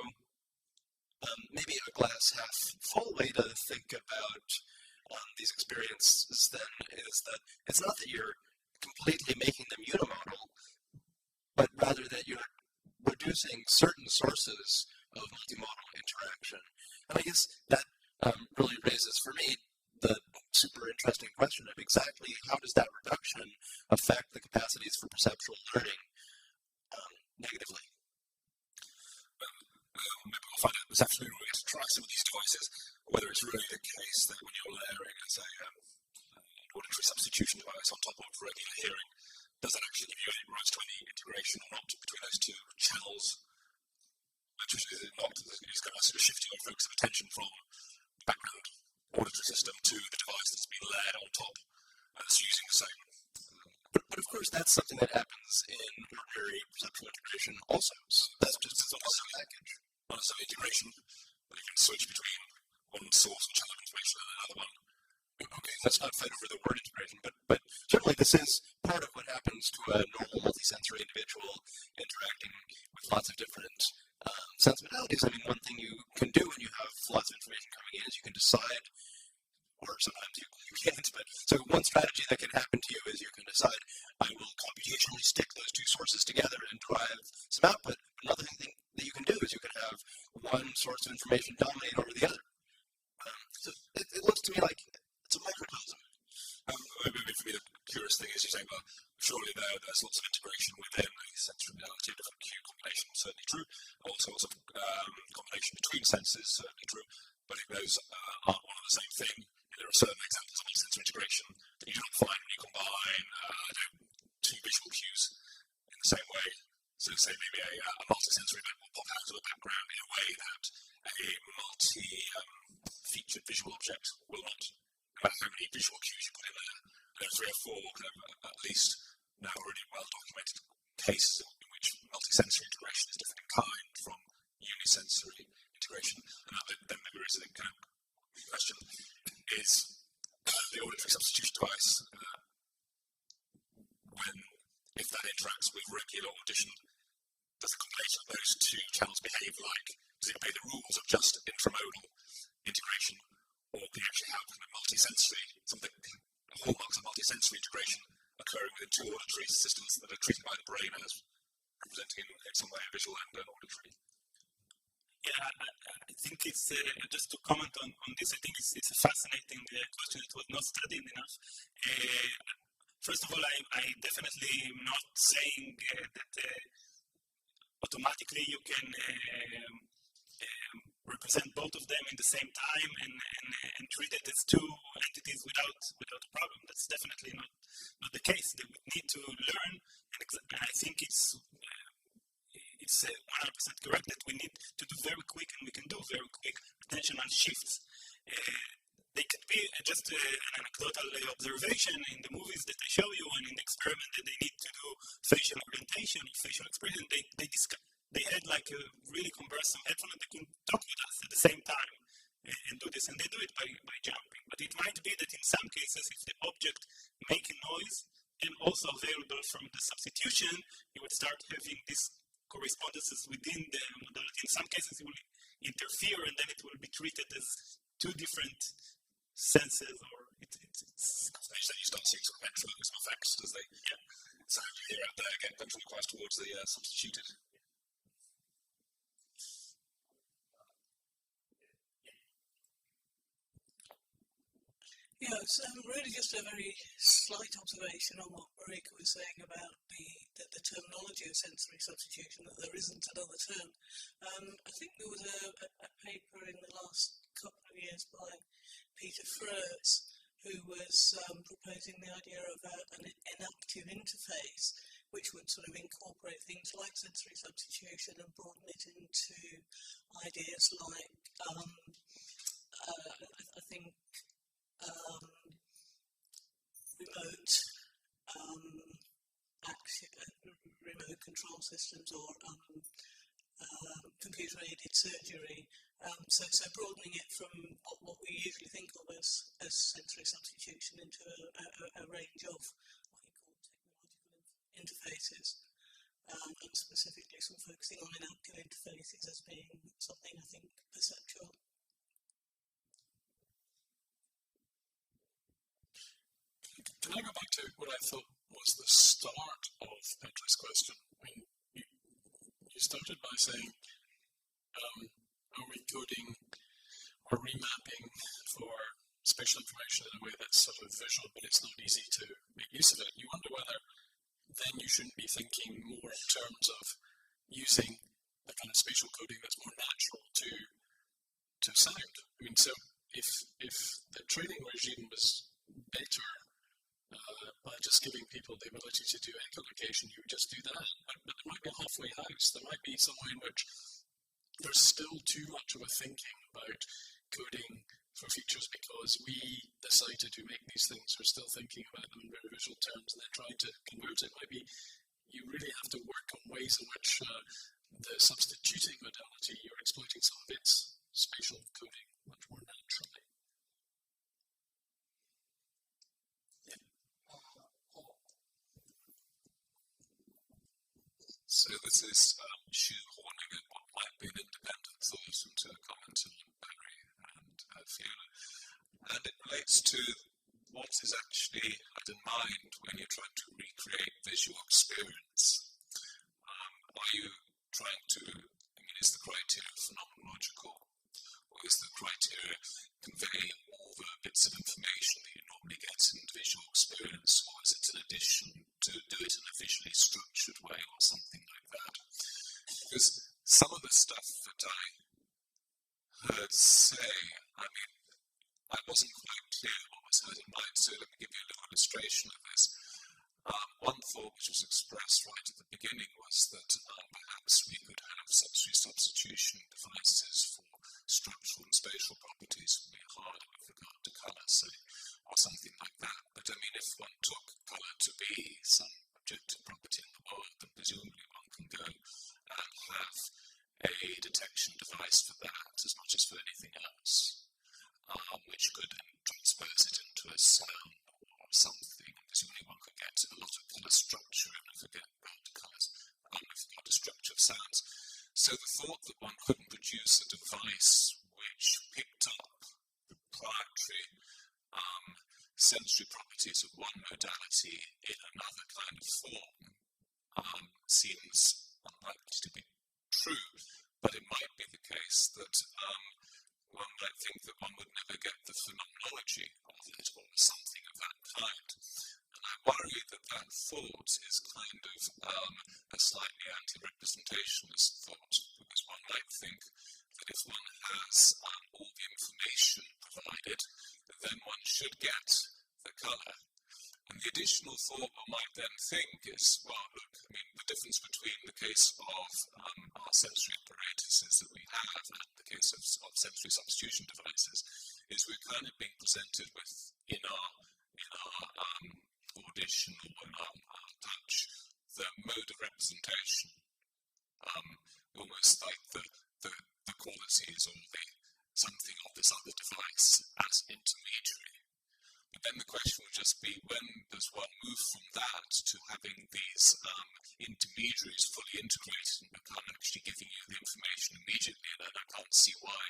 maybe a glass half full way to think about these experiences then is that it's not that you're completely making them unimodal, but rather that you're reducing certain sources of multimodal interaction. And I guess that really raises for me the super interesting question of exactly how does that reduction affect the capacities for perceptual learning negatively? Maybe we'll find out this afternoon when we get to try some of these devices, whether it's really the case that when you're layering as an auditory substitution device on top of regular hearing, does that actually give you any rise to any integration or not between those two channels? Which is it not? It's going to sort of shift your focus of attention from the background auditory system to the device that's been layered on top that's using the same. But of course, that's something that happens in ordinary perceptual integration also. So that's just a package. Not necessarily integration, but you can switch between one source or channel of information and another one. Okay, let's not fight over the word integration, but certainly this is part of what happens to a normal multisensory individual interacting with lots of different sense modalities. I mean, one thing you can do when you have lots of information coming in is you can decide, or sometimes you can't, but so one strategy that can happen to you is you can decide, I will computationally stick those two sources together and drive some output. Another thing that you can do is you can have one source of information dominate over the other. So it looks to me like it's a microcosm. Maybe for me, the curious thing is you say, well, surely there's lots of integration within a sensory modality, different Q combinations, certainly true. Also, lots of combination between senses, certainly true. But I think those aren't one and the same thing. There are certain examples of sensory integration that you don't find when you combine two visual cues in the same way. So say maybe a multi-sensory event will pop out of the background in a way that a multi-featured visual object will not. No matter how many visual cues you put in there, there are 3 or 4 kind of at least now already well-documented cases in which multi-sensory integration is different in kind from unisensory integration. And that then maybe raises a kind of question. Is the auditory substitution device, if that interacts with regular audition, does the combination of those two channels behave like, does it obey the rules of just intramodal integration, or can you actually have kind of multisensory, something, hallmarks of multisensory integration occurring within two auditory systems that are treated by the brain as representing in some way a visual and an auditory? Yeah, I think it's, just to comment on this, I think it's a fascinating question that was not studied enough. First of all, I definitely am not saying that automatically you can represent both of them in the the same time and treat it as two entities without a problem. That's definitely not the case. They would need to learn, and I think it's 100% correct that we need to do very quick, and we can do very quick attentional shifts. They could be just an anecdotal observation in the movies that I show you, and in the experiment that they need to do facial orientation or facial expression. They had like a really cumbersome headphone, and they couldn't talk with us at the same time and do this, and they do it by jumping. But it might be that in some cases, if the object make a noise and also available from the substitution, you would start having these correspondences within the modality. In some cases, it will interfere, and then it will be treated as two different senses, or it's then you start seeing some ventriloquism effects as they sound you hear out there get ventriloquized towards the substituted. Yeah, it's really just a very slight observation on what Marika was saying about the terminology of sensory substitution, that there isn't another term. I think there was a paper in the last couple of years by Peter Freers, who was proposing the idea of an enactive interface, which would sort of incorporate things like sensory substitution and broaden it into ideas like, I think, remote control systems or computer-aided surgery. So broadening it from what we usually think of as sensory substitution into a range of what you call technological interfaces, and specifically some focusing on enactive interfaces as being something I think perceptual. Can I go back to what I thought was the start of Petra's question? I mean, you started by saying, are we coding or remapping for spatial information in a way that's sort of visual, but it's not easy to make use of it? You wonder whether then you shouldn't be thinking more in terms of using the kind of spatial coding that's more natural to sound. I mean, so if the training regime was better, by just giving people the ability to do echolocation, you would just do that. But there might be a halfway house. There might be somewhere in which there's still too much of a thinking about coding for features because we decided to make these things. We're still thinking about them in very visual terms and then trying to convert it. Might be you really have to work on ways in which the substituting modality, you're exploiting some of its spatial coding much more naturally. So this is shoehorning in what might be an independent thought into a comment on Barry and Fiona. And it relates to what is actually had in mind when you're trying to recreate visual experience. Are you trying to, is the criteria phenomenological, or is the criteria conveying all the bits of information that you normally get in visual experience, or is it in addition to do it in a visually structured way or something like that? Because some of the stuff that I heard say, I wasn't quite clear what was heard in mind, so let me give you a little illustration of this. One thought which was expressed right at the beginning was that perhaps we could have sensory substitution devices for structural and spatial properties would be hard with regard to colour, say, or something like that. But if one took colour to be some objective property in the world, then presumably one can go and have a detection device for that as much as for anything else, which could then transpose it into a sound or something. Presumably one could get a lot of colour structure and forget about colours, forget the structure of sounds. So the thought that one couldn't produce a device which picked up proprietary sensory properties of one modality in another kind of form seems unlikely to be true, but it might be the case that one might think that one would never get the phenomenology of it or something of that kind. And I worry that that thought is kind of a slightly anti-representationalist thought, because one might think that if one has all the should get the colour. And the additional thought one might then think is, well, look, I mean, the difference between the case of our sensory apparatuses that we have and the case of sensory substitution devices is we're kind of being presented with, in our audition or in our touch, the mode of representation, almost like the qualities or the something of this other device as intermediary. But then the question would just be, when does one move from that to having these intermediaries fully integrated and become actually giving you the information immediately? And I can't see why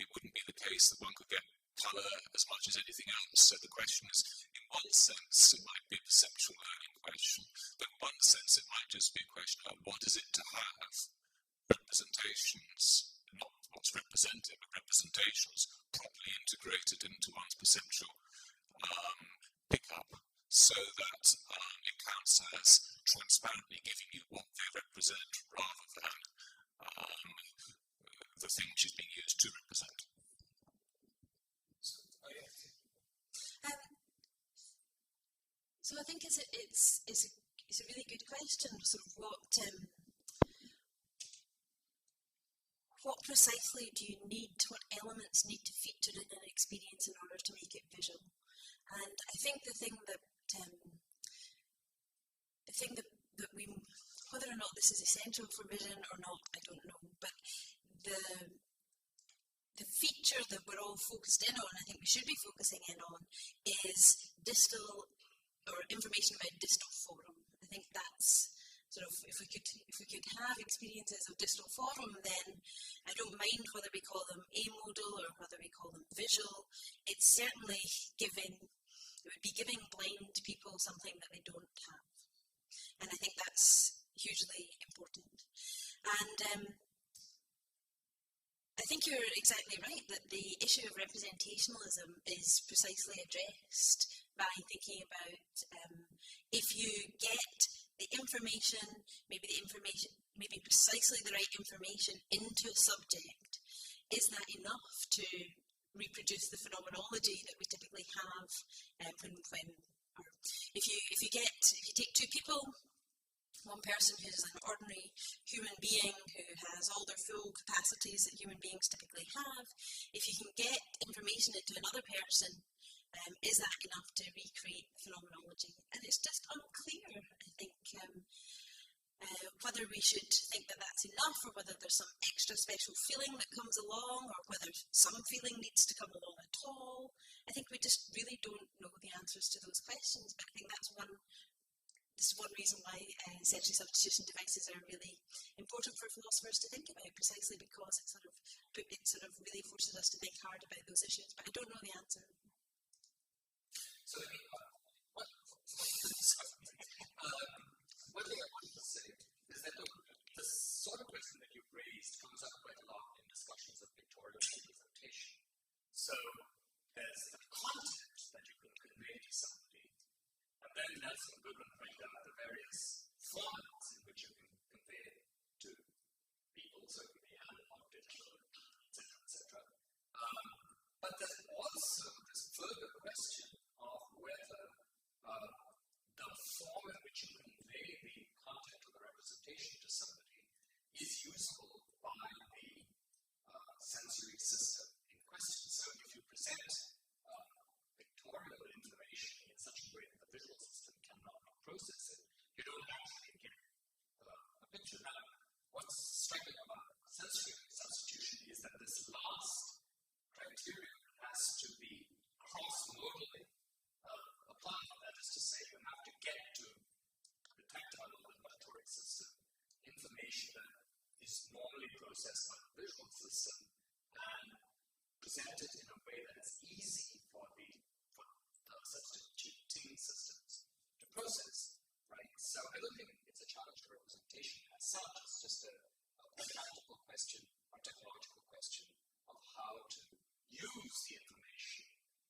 it wouldn't be the case that one could get colour as much as anything else. So the question is, in one sense, it might be a perceptual learning question, but in one sense, it might just be a question of what is it to have representations, not what's represented, but representations properly integrated into one's perceptual pickup, so that it counts as transparently giving you what they represent rather than the thing which is being used to represent. So I think it's a really good question. So what precisely do you need? What elements need to feature in an experience in order to make it visual? And I think the thing that we, whether or not this is essential for vision or not, I don't know. But the feature that we're all focused in on, I think we should be focusing in on, is distal or information about distal forum. I think that's sort of, if we could have experiences of distal forum, then I don't mind whether we call them amodal or whether we call them visual. It's certainly it would be giving blind people something that they don't have. And I think that's hugely important. And I think you're exactly right that the issue of representationalism is precisely addressed by thinking about if you get the information, maybe precisely the right information into a subject, is that enough to reproduce the phenomenology that we typically have if you take two people, one person who's an ordinary human being who has all their full capacities that human beings typically have, if you can get information into another person, is that enough to recreate the phenomenology? And it's just unclear, I think, whether we should think that that's enough or whether there's some extra special feeling that comes along or whether some feeling needs to come along at all. I think we just really don't know the answers to those questions. But I think this is one reason why sensory substitution devices are really important for philosophers to think about, precisely because it sort of really forces us to think hard about those issues. But I don't know the answer. So one thing I wanted to say is that the sort of question that you've raised comes up quite a lot in discussions of pictorial representation. So there's the content that you can convey to somebody, and then Nelson Goodman pointed out the various formats in which you can convey to people, so it can be analog, digital, etc. But there's also this further question of whether the form in which you convey the content or the representation to somebody is usable by the sensory system in question. So if you present pictorial information in such a way that the visual system cannot process it, you don't actually get a picture. Now, what's striking about sensory substitution is that this last criterion has to be cross-modally applied. That is to say, you have to get to the tactile or the motoric system information that is normally processed by the visual system and presented in a way that is easy for the substituting systems to process. Right? So I don't think it's a challenge to representation as such. It's just a practical question or technological question of how to use the information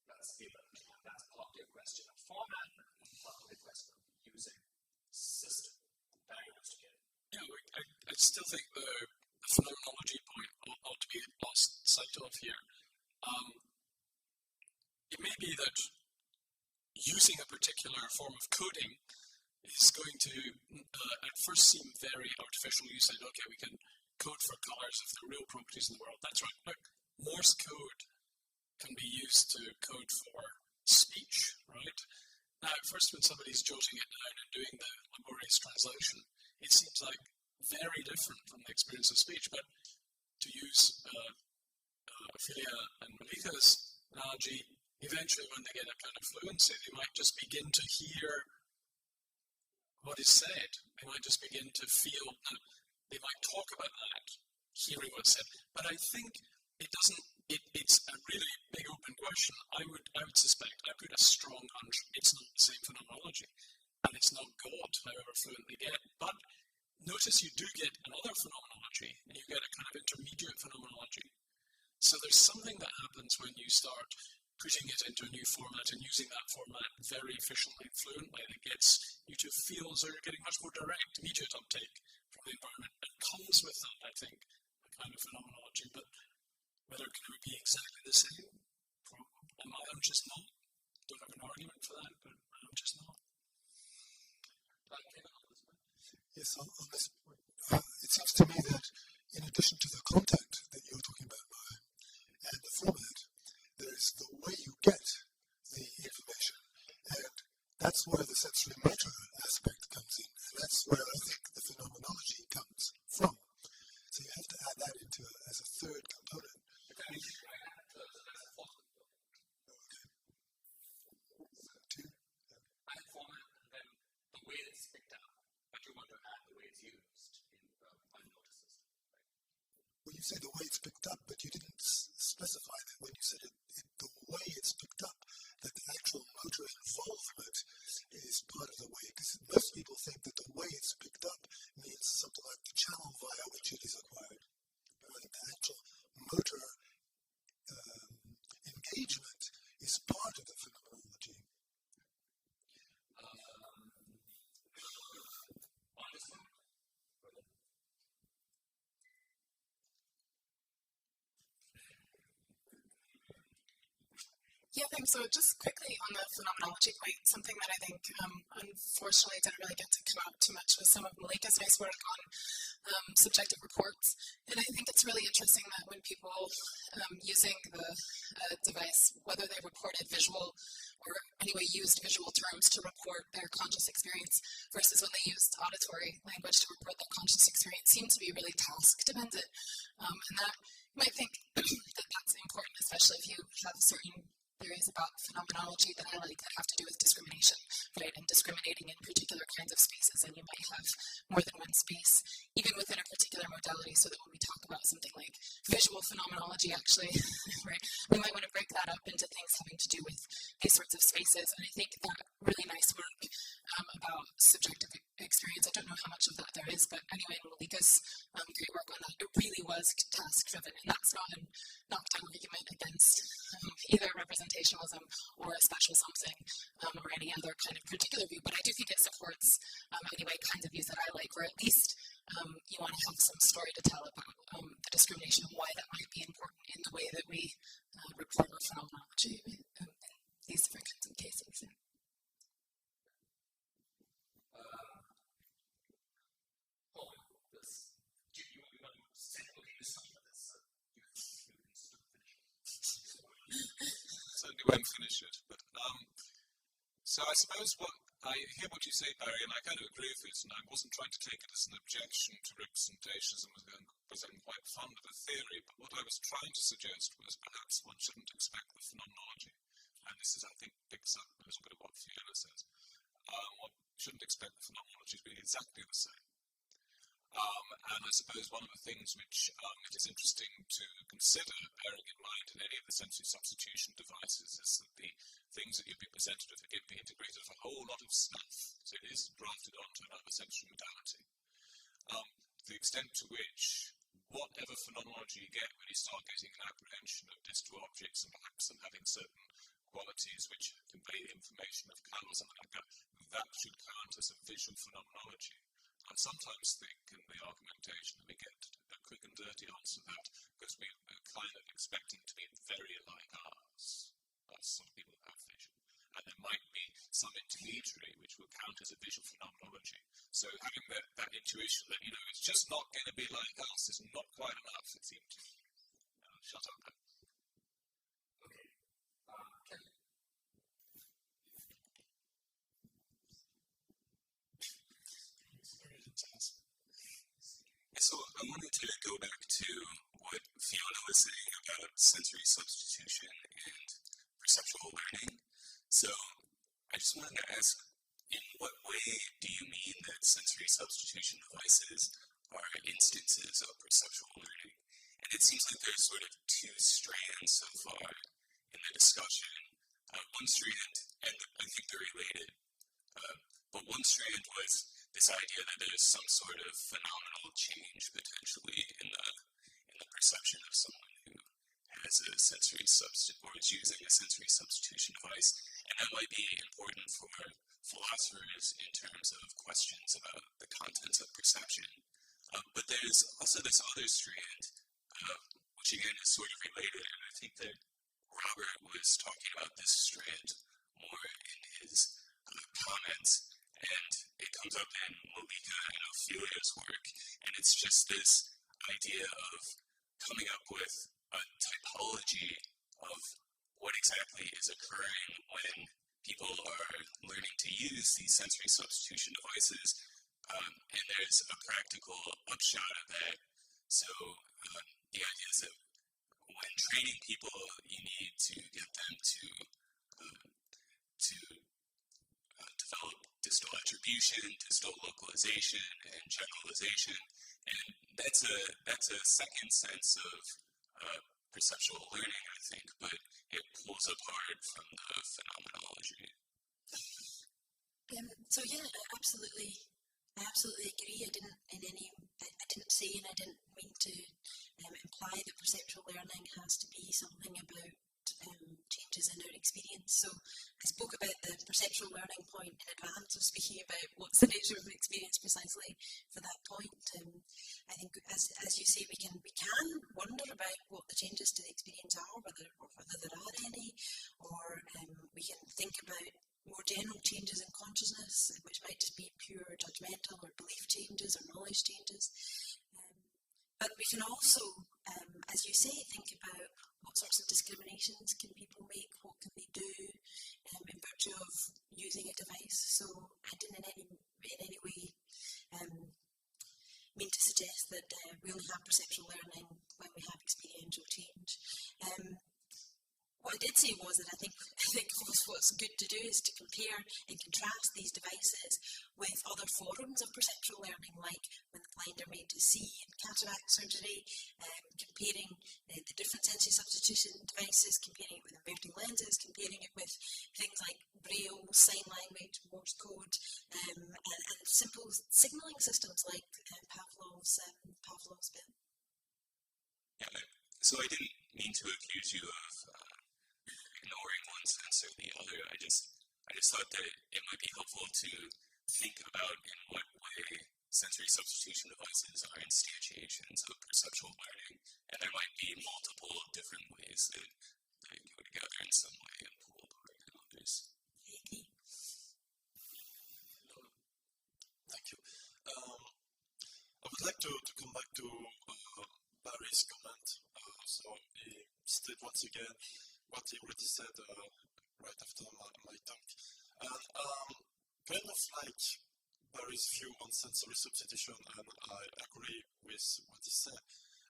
that's given. And that's partly a question of format and partly a question of using system barriers to get it. Yeah, I still think the phenomenology point ought to be lost sight of here. It may be that using a particular form of coding is going to at first seem very artificial. You said, okay, we can code for colors if they're real properties in the world. That's right. Look, Morse code can be used to code for speech, right? Now, at first when somebody's jotting it down and doing the laborious translation, it seems like very different from the experience of speech. But to use Fiona and Malika's analogy, eventually when they get a kind of fluency, they might just begin to hear what is said. They might just begin to feel, they might talk about that, hearing what's said. But I think it doesn't, it's a really big open question. I would suspect, I put a strong hunch, it's not the same phenomenology. And it's not God, however fluent they get. But notice you do get another phenomenology, and you get a kind of intermediate phenomenology. So there's something that happens when you start putting it into a new format and using that format very efficiently and fluently that gets you to feel as though you're getting much more direct, immediate uptake from the environment. And comes with that, I think, a kind of phenomenology. But whether it can be exactly the same, and my hunch is not. Don't have an argument for that, but my hunch is not. Yes, on this point, it seems to me that in addition to the content that you're talking about, Mohan, and the format, there is the way you get the information, and that's where the sensory motor aspect comes in, and that's where I think the phenomenology comes from. So you have to add that into as a third component. Okay. Add format and then the way it's picked up, but you want to add the way it's used in my motor system. Right? Well, you say the way it's picked up, but you didn't specify that when you said the way it's picked up, that the actual motor involvement is part of the way, because most people think that the way it's picked up means something like the channel via which it is acquired. But I think the actual motor engagement is part of the phenomenology. Yeah, thanks. So just quickly on the phenomenology point, something that I think unfortunately didn't really get to come out too much was some of Malika's nice work on subjective reports. And I think it's really interesting that when people using the device, whether they reported visual or anyway used visual terms to report their conscious experience versus when they used auditory language to report their conscious experience seemed to be really task dependent. And that you might think that that's important, especially if you have certain theories about phenomenology that I like that have to do with discrimination, right, and discriminating in particular kinds of spaces, and you might have more than one space, even within a particular modality, so that when we talk about something like visual phenomenology, actually, right, we might want to break that up into things having to do with these sorts of spaces, and I think that really nice work about subjective experience, I don't know how much of that there is, but anyway, in Malika's great work on that, it really was task-driven, and that's not a knockdown argument against either representationalism or a special something or any other kind of particular view, but I do think it supports anyway kinds of views that I like, where at least you want to have some story to tell about the discrimination and why that might be important in the way that we report our phenomenology in these different kinds of cases. Yeah. Certainly won't finish it, but so I suppose I hear what you say, Barry, and I kind of agree with it, and I wasn't trying to take it as an objection to representationism because I'm quite fond of a theory, but what I was trying to suggest was perhaps one shouldn't expect the phenomenology, and this is, I think, picks up a little bit of what Fiona says. One shouldn't expect the phenomenology to be exactly the same. And I suppose one of the things which it is interesting to consider, bearing in mind in any of the sensory substitution devices, is that the things that you'll be presented with are going to be integrated with a whole lot of stuff. So it is grafted onto another sensory modality. The extent to which whatever phenomenology you get when you start getting an apprehension of distal objects and perhaps them having certain qualities which convey information of colour or something like that, that should count as a visual phenomenology. I sometimes think in the argumentation that we get a quick and dirty answer to that because we are kind of expecting to be very like ours. That's some people who have vision. And there might be some intermediary which will count as a visual phenomenology. So having that intuition that, it's just not going to be like us is not quite enough, it seems to me. Shut up then. Okay. So I wanted to go back to what Fiona was saying about sensory substitution and perceptual learning. So I just wanted to ask, in what way do you mean that sensory substitution devices are instances of perceptual learning? And it seems like there's sort of two strands so far in the discussion. One strand, and I think they're related, but one strand was this idea that there's some sort of phenomenal change potentially in the perception of someone who has a sensory or is using a sensory substitution device, and that might be important for philosophers in terms of questions about the contents of perception. But there's also this other strand, which again is sort of related, and I think that Robert was talking about this strand more in his comments, and it comes up in Malika and Ophelia's work, and it's just this idea of coming up with a typology of what exactly is occurring when people are learning to use these sensory substitution devices, and there's a practical upshot of that. So the idea is that when training people, you need to get them to develop distal attribution, distal localization, and generalization, and that's a second sense of perceptual learning, I think, but it pulls apart from the phenomenology. So yeah, I absolutely agree. I didn't say, and I didn't mean to imply that perceptual learning has to be something about changes in our experience. So I spoke about the perceptual learning point in advance of speaking about what's the nature of the experience precisely for that point. I think, as you say, we can wonder about what the changes to the experience are, whether there are any, or we can think about more general changes in consciousness, which might just be pure judgmental or belief changes or knowledge changes. But we can also, as you say, think about what sorts of discriminations can people make, what can they do in virtue of using a device. So I didn't in any way mean to suggest that we only have perceptual learning when we have experiential change. What I did say was that I think what's good to do is to compare and contrast these devices with other forms of perceptual learning, like when the blind are made to see in cataract surgery, comparing the different sensory substitution devices, comparing it with inverting lenses, comparing it with things like Braille, sign language, Morse code, and simple signalling systems like Pavlov's bell. Yeah, so I didn't mean to accuse you of ignoring one sense or the other. I just thought that it might be helpful to think about in what way sensory substitution devices are instantiations of perceptual learning, and there might be multiple different ways that they go together in some way and pull apart in others. Thank you. I would like to come back to Barry's comment. So he stated once again what he already said right after my talk. And kind of like Barry's view on sensory substitution, and I agree with what he said.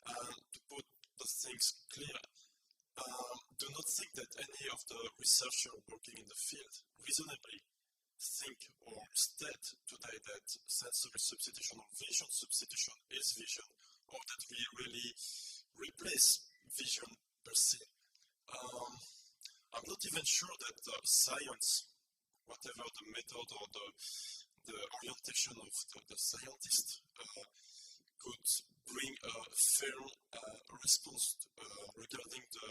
To put the things clear, do not think that any of the researchers working in the field reasonably think or state today that sensory substitution or vision substitution is vision, or that we really replace vision per se. I'm not even sure that science, whatever the method or the orientation of the scientist, could bring a fair response regarding the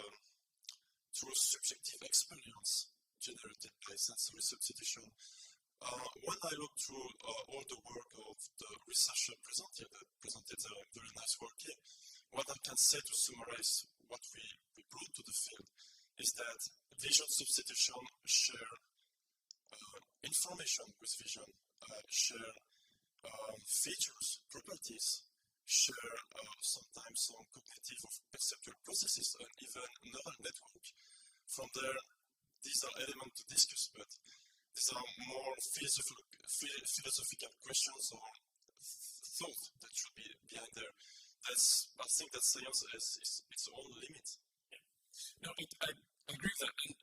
true subjective experience generated by sensory substitution. When I look through all the work of the researcher presented a very nice work here, what I can say to summarize what we brought to the field is that vision substitution share information with vision, share features, properties, share sometimes some cognitive or perceptual processes, and even neural network. From there, these are elements to discuss, but these are more philosophical questions or thought that should be behind there. I think that science has its own limits. Yeah. No, I agree with that. And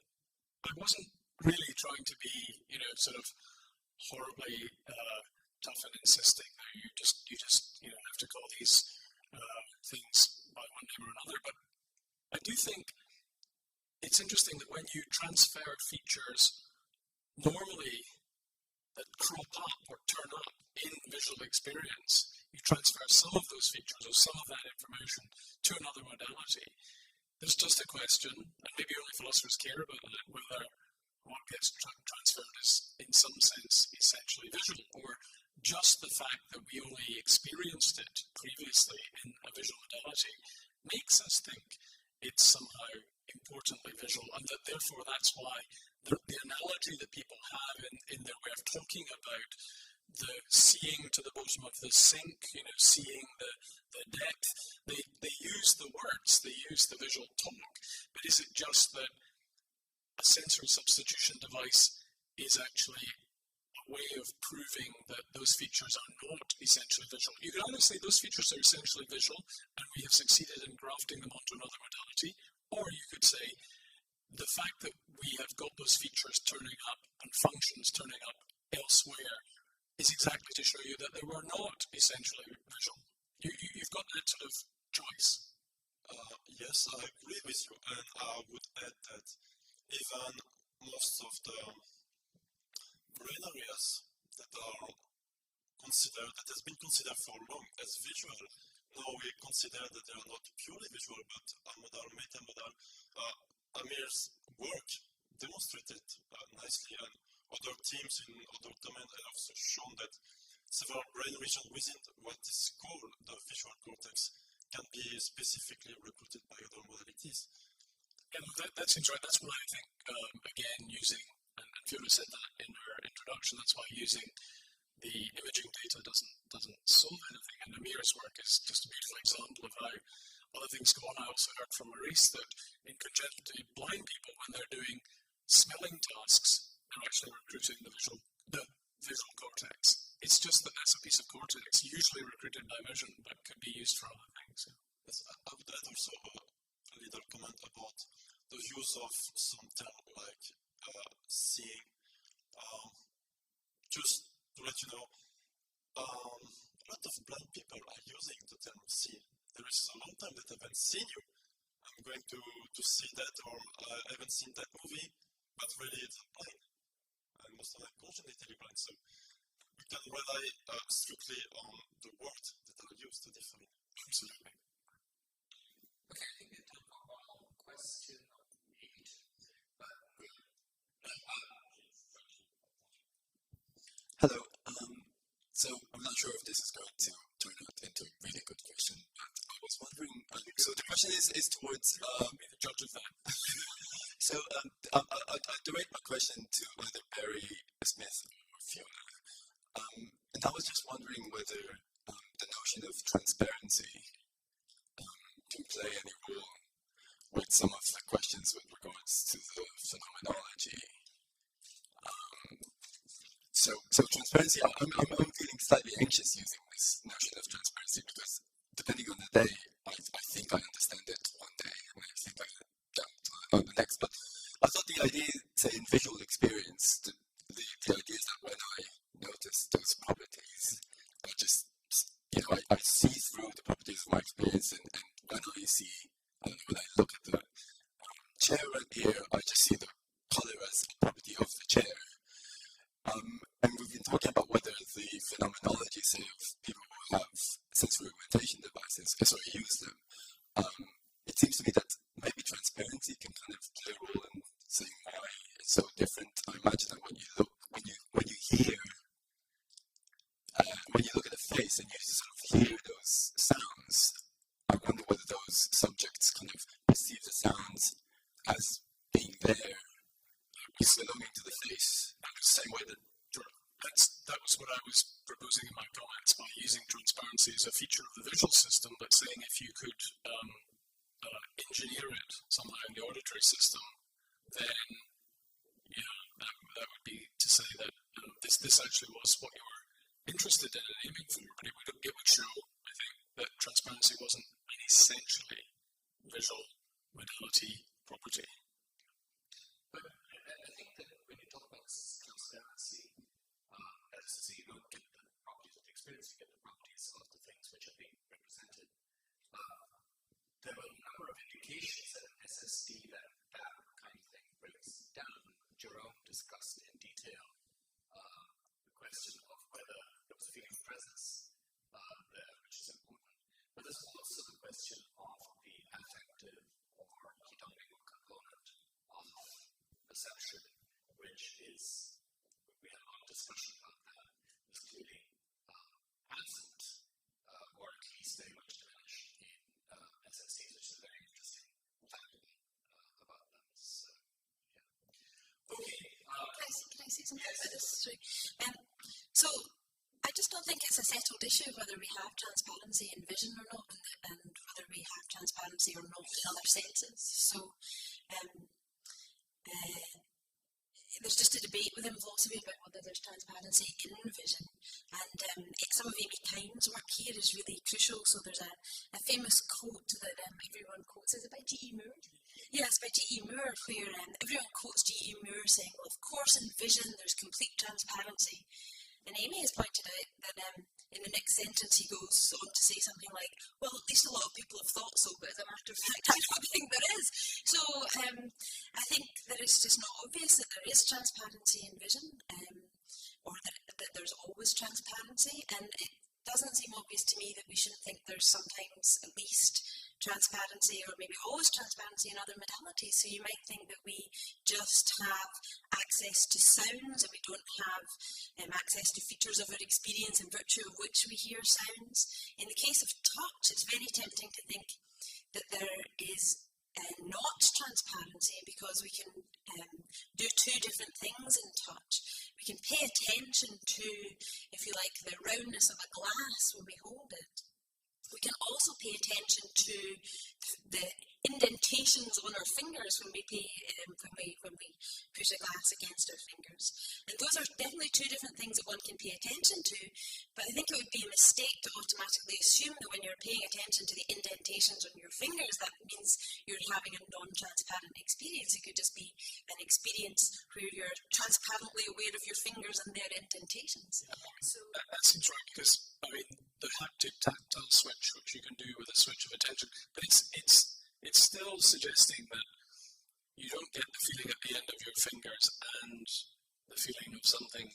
I wasn't really trying to be, sort of horribly tough and insisting that you just have to call these things by one name or another. But I do think it's interesting that when you transfer features normally that crop up or turn up in visual experience, you transfer some of those features or some of that information to another modality. There's just a question, and maybe only philosophers care about it, whether what gets transferred is in some sense essentially visual, or just the fact that we only experienced it previously in a visual modality makes us think it's somehow importantly visual, and that therefore that's why the analogy that people have in their way of talking about the seeing to the bottom of the sink, seeing the depth, they use the words, they use the visual talk, but is it just that a sensory substitution device is actually a way of proving that those features are not essentially visual? You could either say those features are essentially visual and we have succeeded in grafting them onto another modality, or you could say the fact that we have got those features turning up and functions turning up elsewhere is exactly to show you that they were not essentially visual. You've got that sort of choice. Yes, I agree with you, and I would add that even most of the brain areas that has been considered for long as visual, now we consider that they are not purely visual, but modal, metamodal. Amir's work demonstrated nicely, and other teams in other domains have also shown that several brain regions within what is called the visual cortex can be specifically recruited by other modalities. And that seems right. That's why I think, again, using, and Fiona said that in her introduction, that's why using the imaging data doesn't solve anything. And Amir's work is just a beautiful example of how other things go on. I also heard from Maurice that in congenitally blind people, when they're doing smelling tasks, they're actually recruiting the visual cortex. It's just that that's a piece of cortex, usually recruited by vision, but could be used for other things. Yes, I would add also a little comment about the use of some term like seeing. Just to let you know, a lot of blind people are using the term see. There is a long time that I haven't seen you. I'm going to see that, or I haven't seen that movie, but really it's blind. And most of them are congenitally blind, so we can rely strictly on the words that are used to define. Absolutely. Okay, I think we have time for one question or eight. Hello. So I'm not sure if this is going to turn out into a really good question, but I was wondering. So the question is towards be the judge of that. So I direct my question to either Barry, Smith, or Fiona, and I was just wondering whether the notion of transparency can play any role with some of the questions with regards to the phenomenology. So transparency, I'm feeling slightly anxious using this notion of transparency because depending on the day, I think I understand it one day and I think I don't on the next. But I thought the idea, say in visual experience, the idea is that when I notice those properties, I just, I see through the properties of my experience and when I see, when I look at the chair right here, I just see the color as a property of the chair. And we've been talking about whether the phenomenology, say, of people who have sensory augmentation devices, use them. It seems to me that maybe transparency can kind of play a role in saying why it's so different. I imagine that when you look at a face and you sort of hear those sounds, I wonder whether those subjects kind of perceive the sounds as being there belonging to the face in the same way that. That was what I was proposing in my comments, by using transparency as a feature of the visual system, but saying if you could engineer it somehow in the auditory system, then that would be to say that this actually was what you were interested in and aiming for, but it would show, I think, that transparency wasn't an essentially visual modality property. But I think that when you talk about transparency, as you don't get the properties of the experience, you get the properties of the things which are being represented. There are a number of indications that in SSD that kind of thing breaks down. Jerome discussed in detail the question of whether there was a feeling of presence there, which is important. But there's also the question of the affective or hedonic component of perception, which is, we had a lot of discussion about that, is clearly absent, or at least very much diminished in SSDs, which is a very interesting fact about them. So, yeah. Okay. Can I say something about this? Sorry. So, I just don't think it's a settled issue whether we have transparency in vision or not, and whether we have transparency or not in other senses. So, there's just a debate within philosophy about whether there's transparency in vision, and some of Amy Kine's work here is really crucial. So there's a famous quote that everyone quotes. Is it by G.E. Moore? Yeah, it's by G.E. Moore, where everyone quotes G.E. Moore saying, well, of course in vision there's complete transparency. And Amy has pointed out that in the next sentence he goes on to say something like, well, at least a lot of people have thought so, but as a matter of fact, I don't think there is. So I think that it's just not obvious that there is transparency in vision, or that there's always transparency, and it doesn't seem obvious to me that we shouldn't think there's sometimes at least transparency, or maybe always transparency in other modalities. So you might think that we just have access to sounds and we don't have access to features of our experience in virtue of which we hear sounds. In the case of touch, it's very tempting to think that there is not transparency, because we can do two different things in touch. We can pay attention to, if you like, the roundness of a glass when we hold it. We can also pay attention to the indentations on our fingers when we push a glass against our fingers. And those are definitely two different things that one can pay attention to, but I think it would be a mistake to automatically assume that when you're paying attention to the indentations on your fingers, that means you're having a non-transparent experience. It could just be an experience where you're transparently aware of your fingers and their indentations. So that seems right, because I mean the haptic tactile switch, which you can do with a switch of attention, but it's still suggesting that you don't get the feeling at the end of your fingers and the feeling of something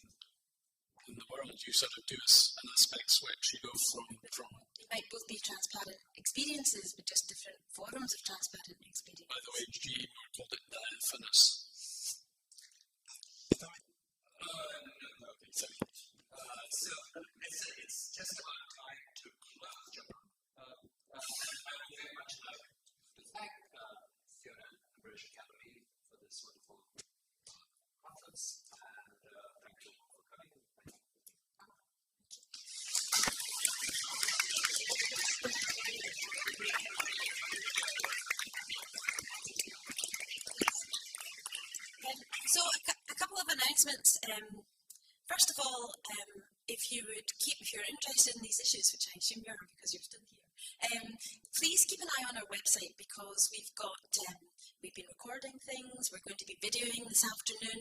in the world. You sort of do an aspect switch. You go from. They might both be transparent experiences, but just different forms of transparent experience. By the way, G. Moore called it diaphanous. Sorry. So it's just about time to close, John. I would very much like to thank Fiona and British Academy for this wonderful conference, and thank you all for coming. So a couple of announcements. First of all, if you're interested in these issues, which I assume you are because you're still here, please keep an eye on our website, because we've been recording things, we're going to be videoing this afternoon,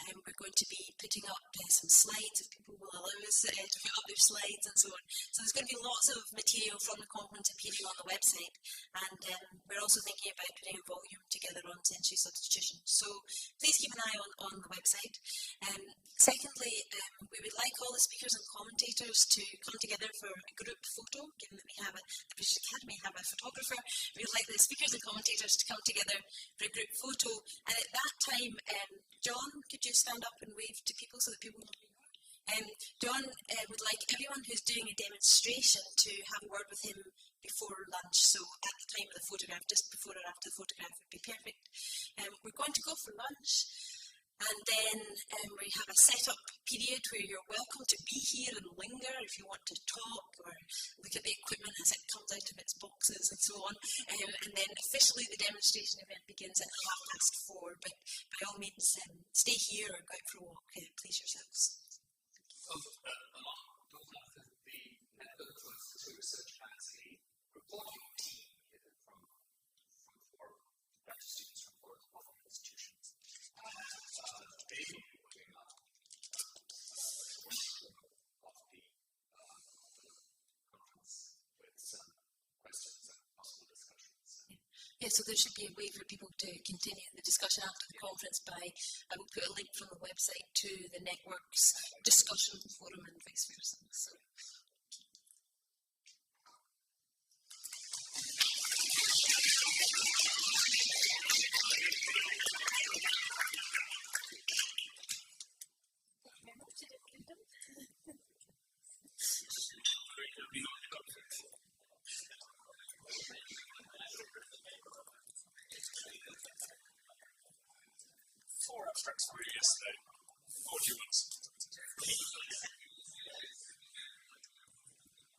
and we're going to be putting up some slides if people will allow us to put up their slides and so on. So there's going to be lots of material from the conference appearing on the website, and we're also thinking about putting a volume together on sensory substitution. So please keep an eye on the website. Secondly, we would like all the speakers and commentators to come together for a group photo, given that the British Academy have a photographer. We would like the speakers and commentators to come together for a group photo, and at that time, John, could you stand up and wave to people so that people know who you are? John would like everyone who's doing a demonstration to have a word with him before lunch, so at the time of the photograph, just before or after the photograph would be perfect. We're going to go for lunch. And then we have a setup period where you're welcome to be here and linger if you want to talk or look at the equipment as it comes out of its boxes and so on. And then officially the demonstration event begins at 4:30. But by all means, stay here or go out for a walk, please yourselves. The network was to research as a reporting team from four graduate students from four different institutions. They will be working on of the conference with some questions and possible discussions. Yeah, so there should be a way for people to continue the discussion after the conference by, I will put a link from the website to the network's discussion forum and vice versa. So. Four abstracts for you yesterday. 40 ones.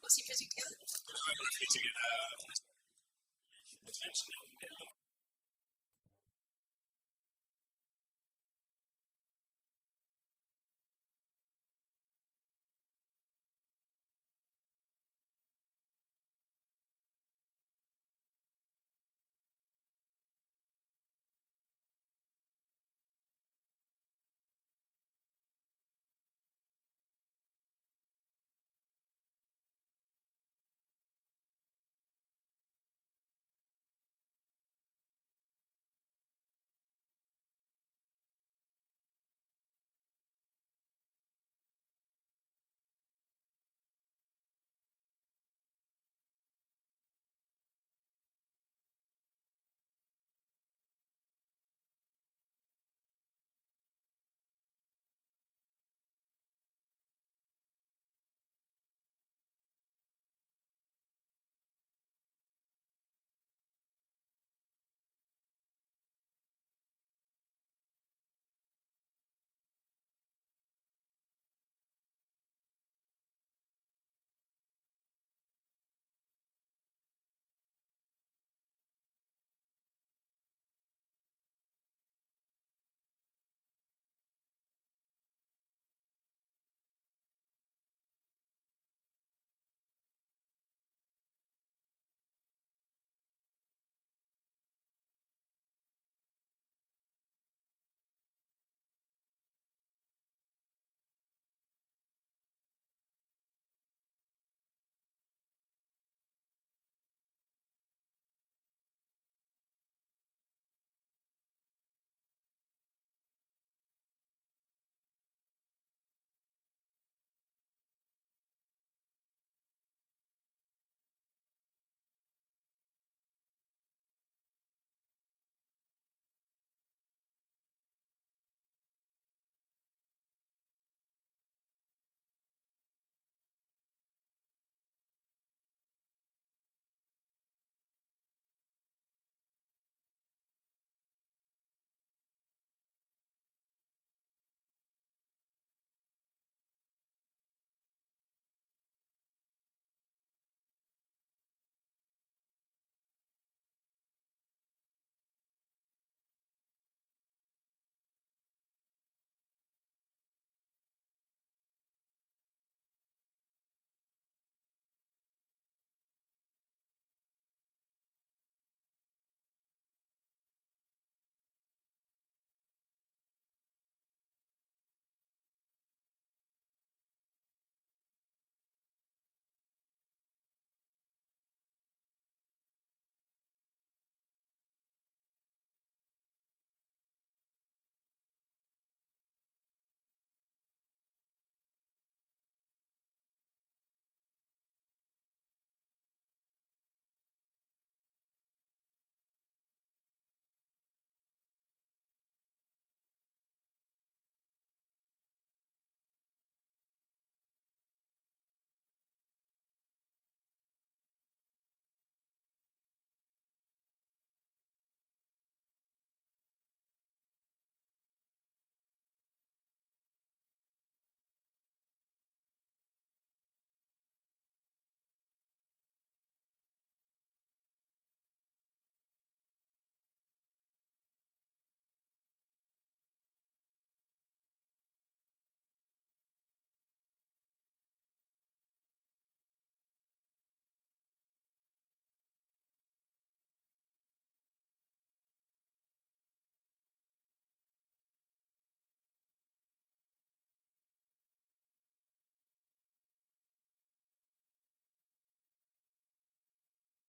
What's your physical? I'm repeating it. Mentioning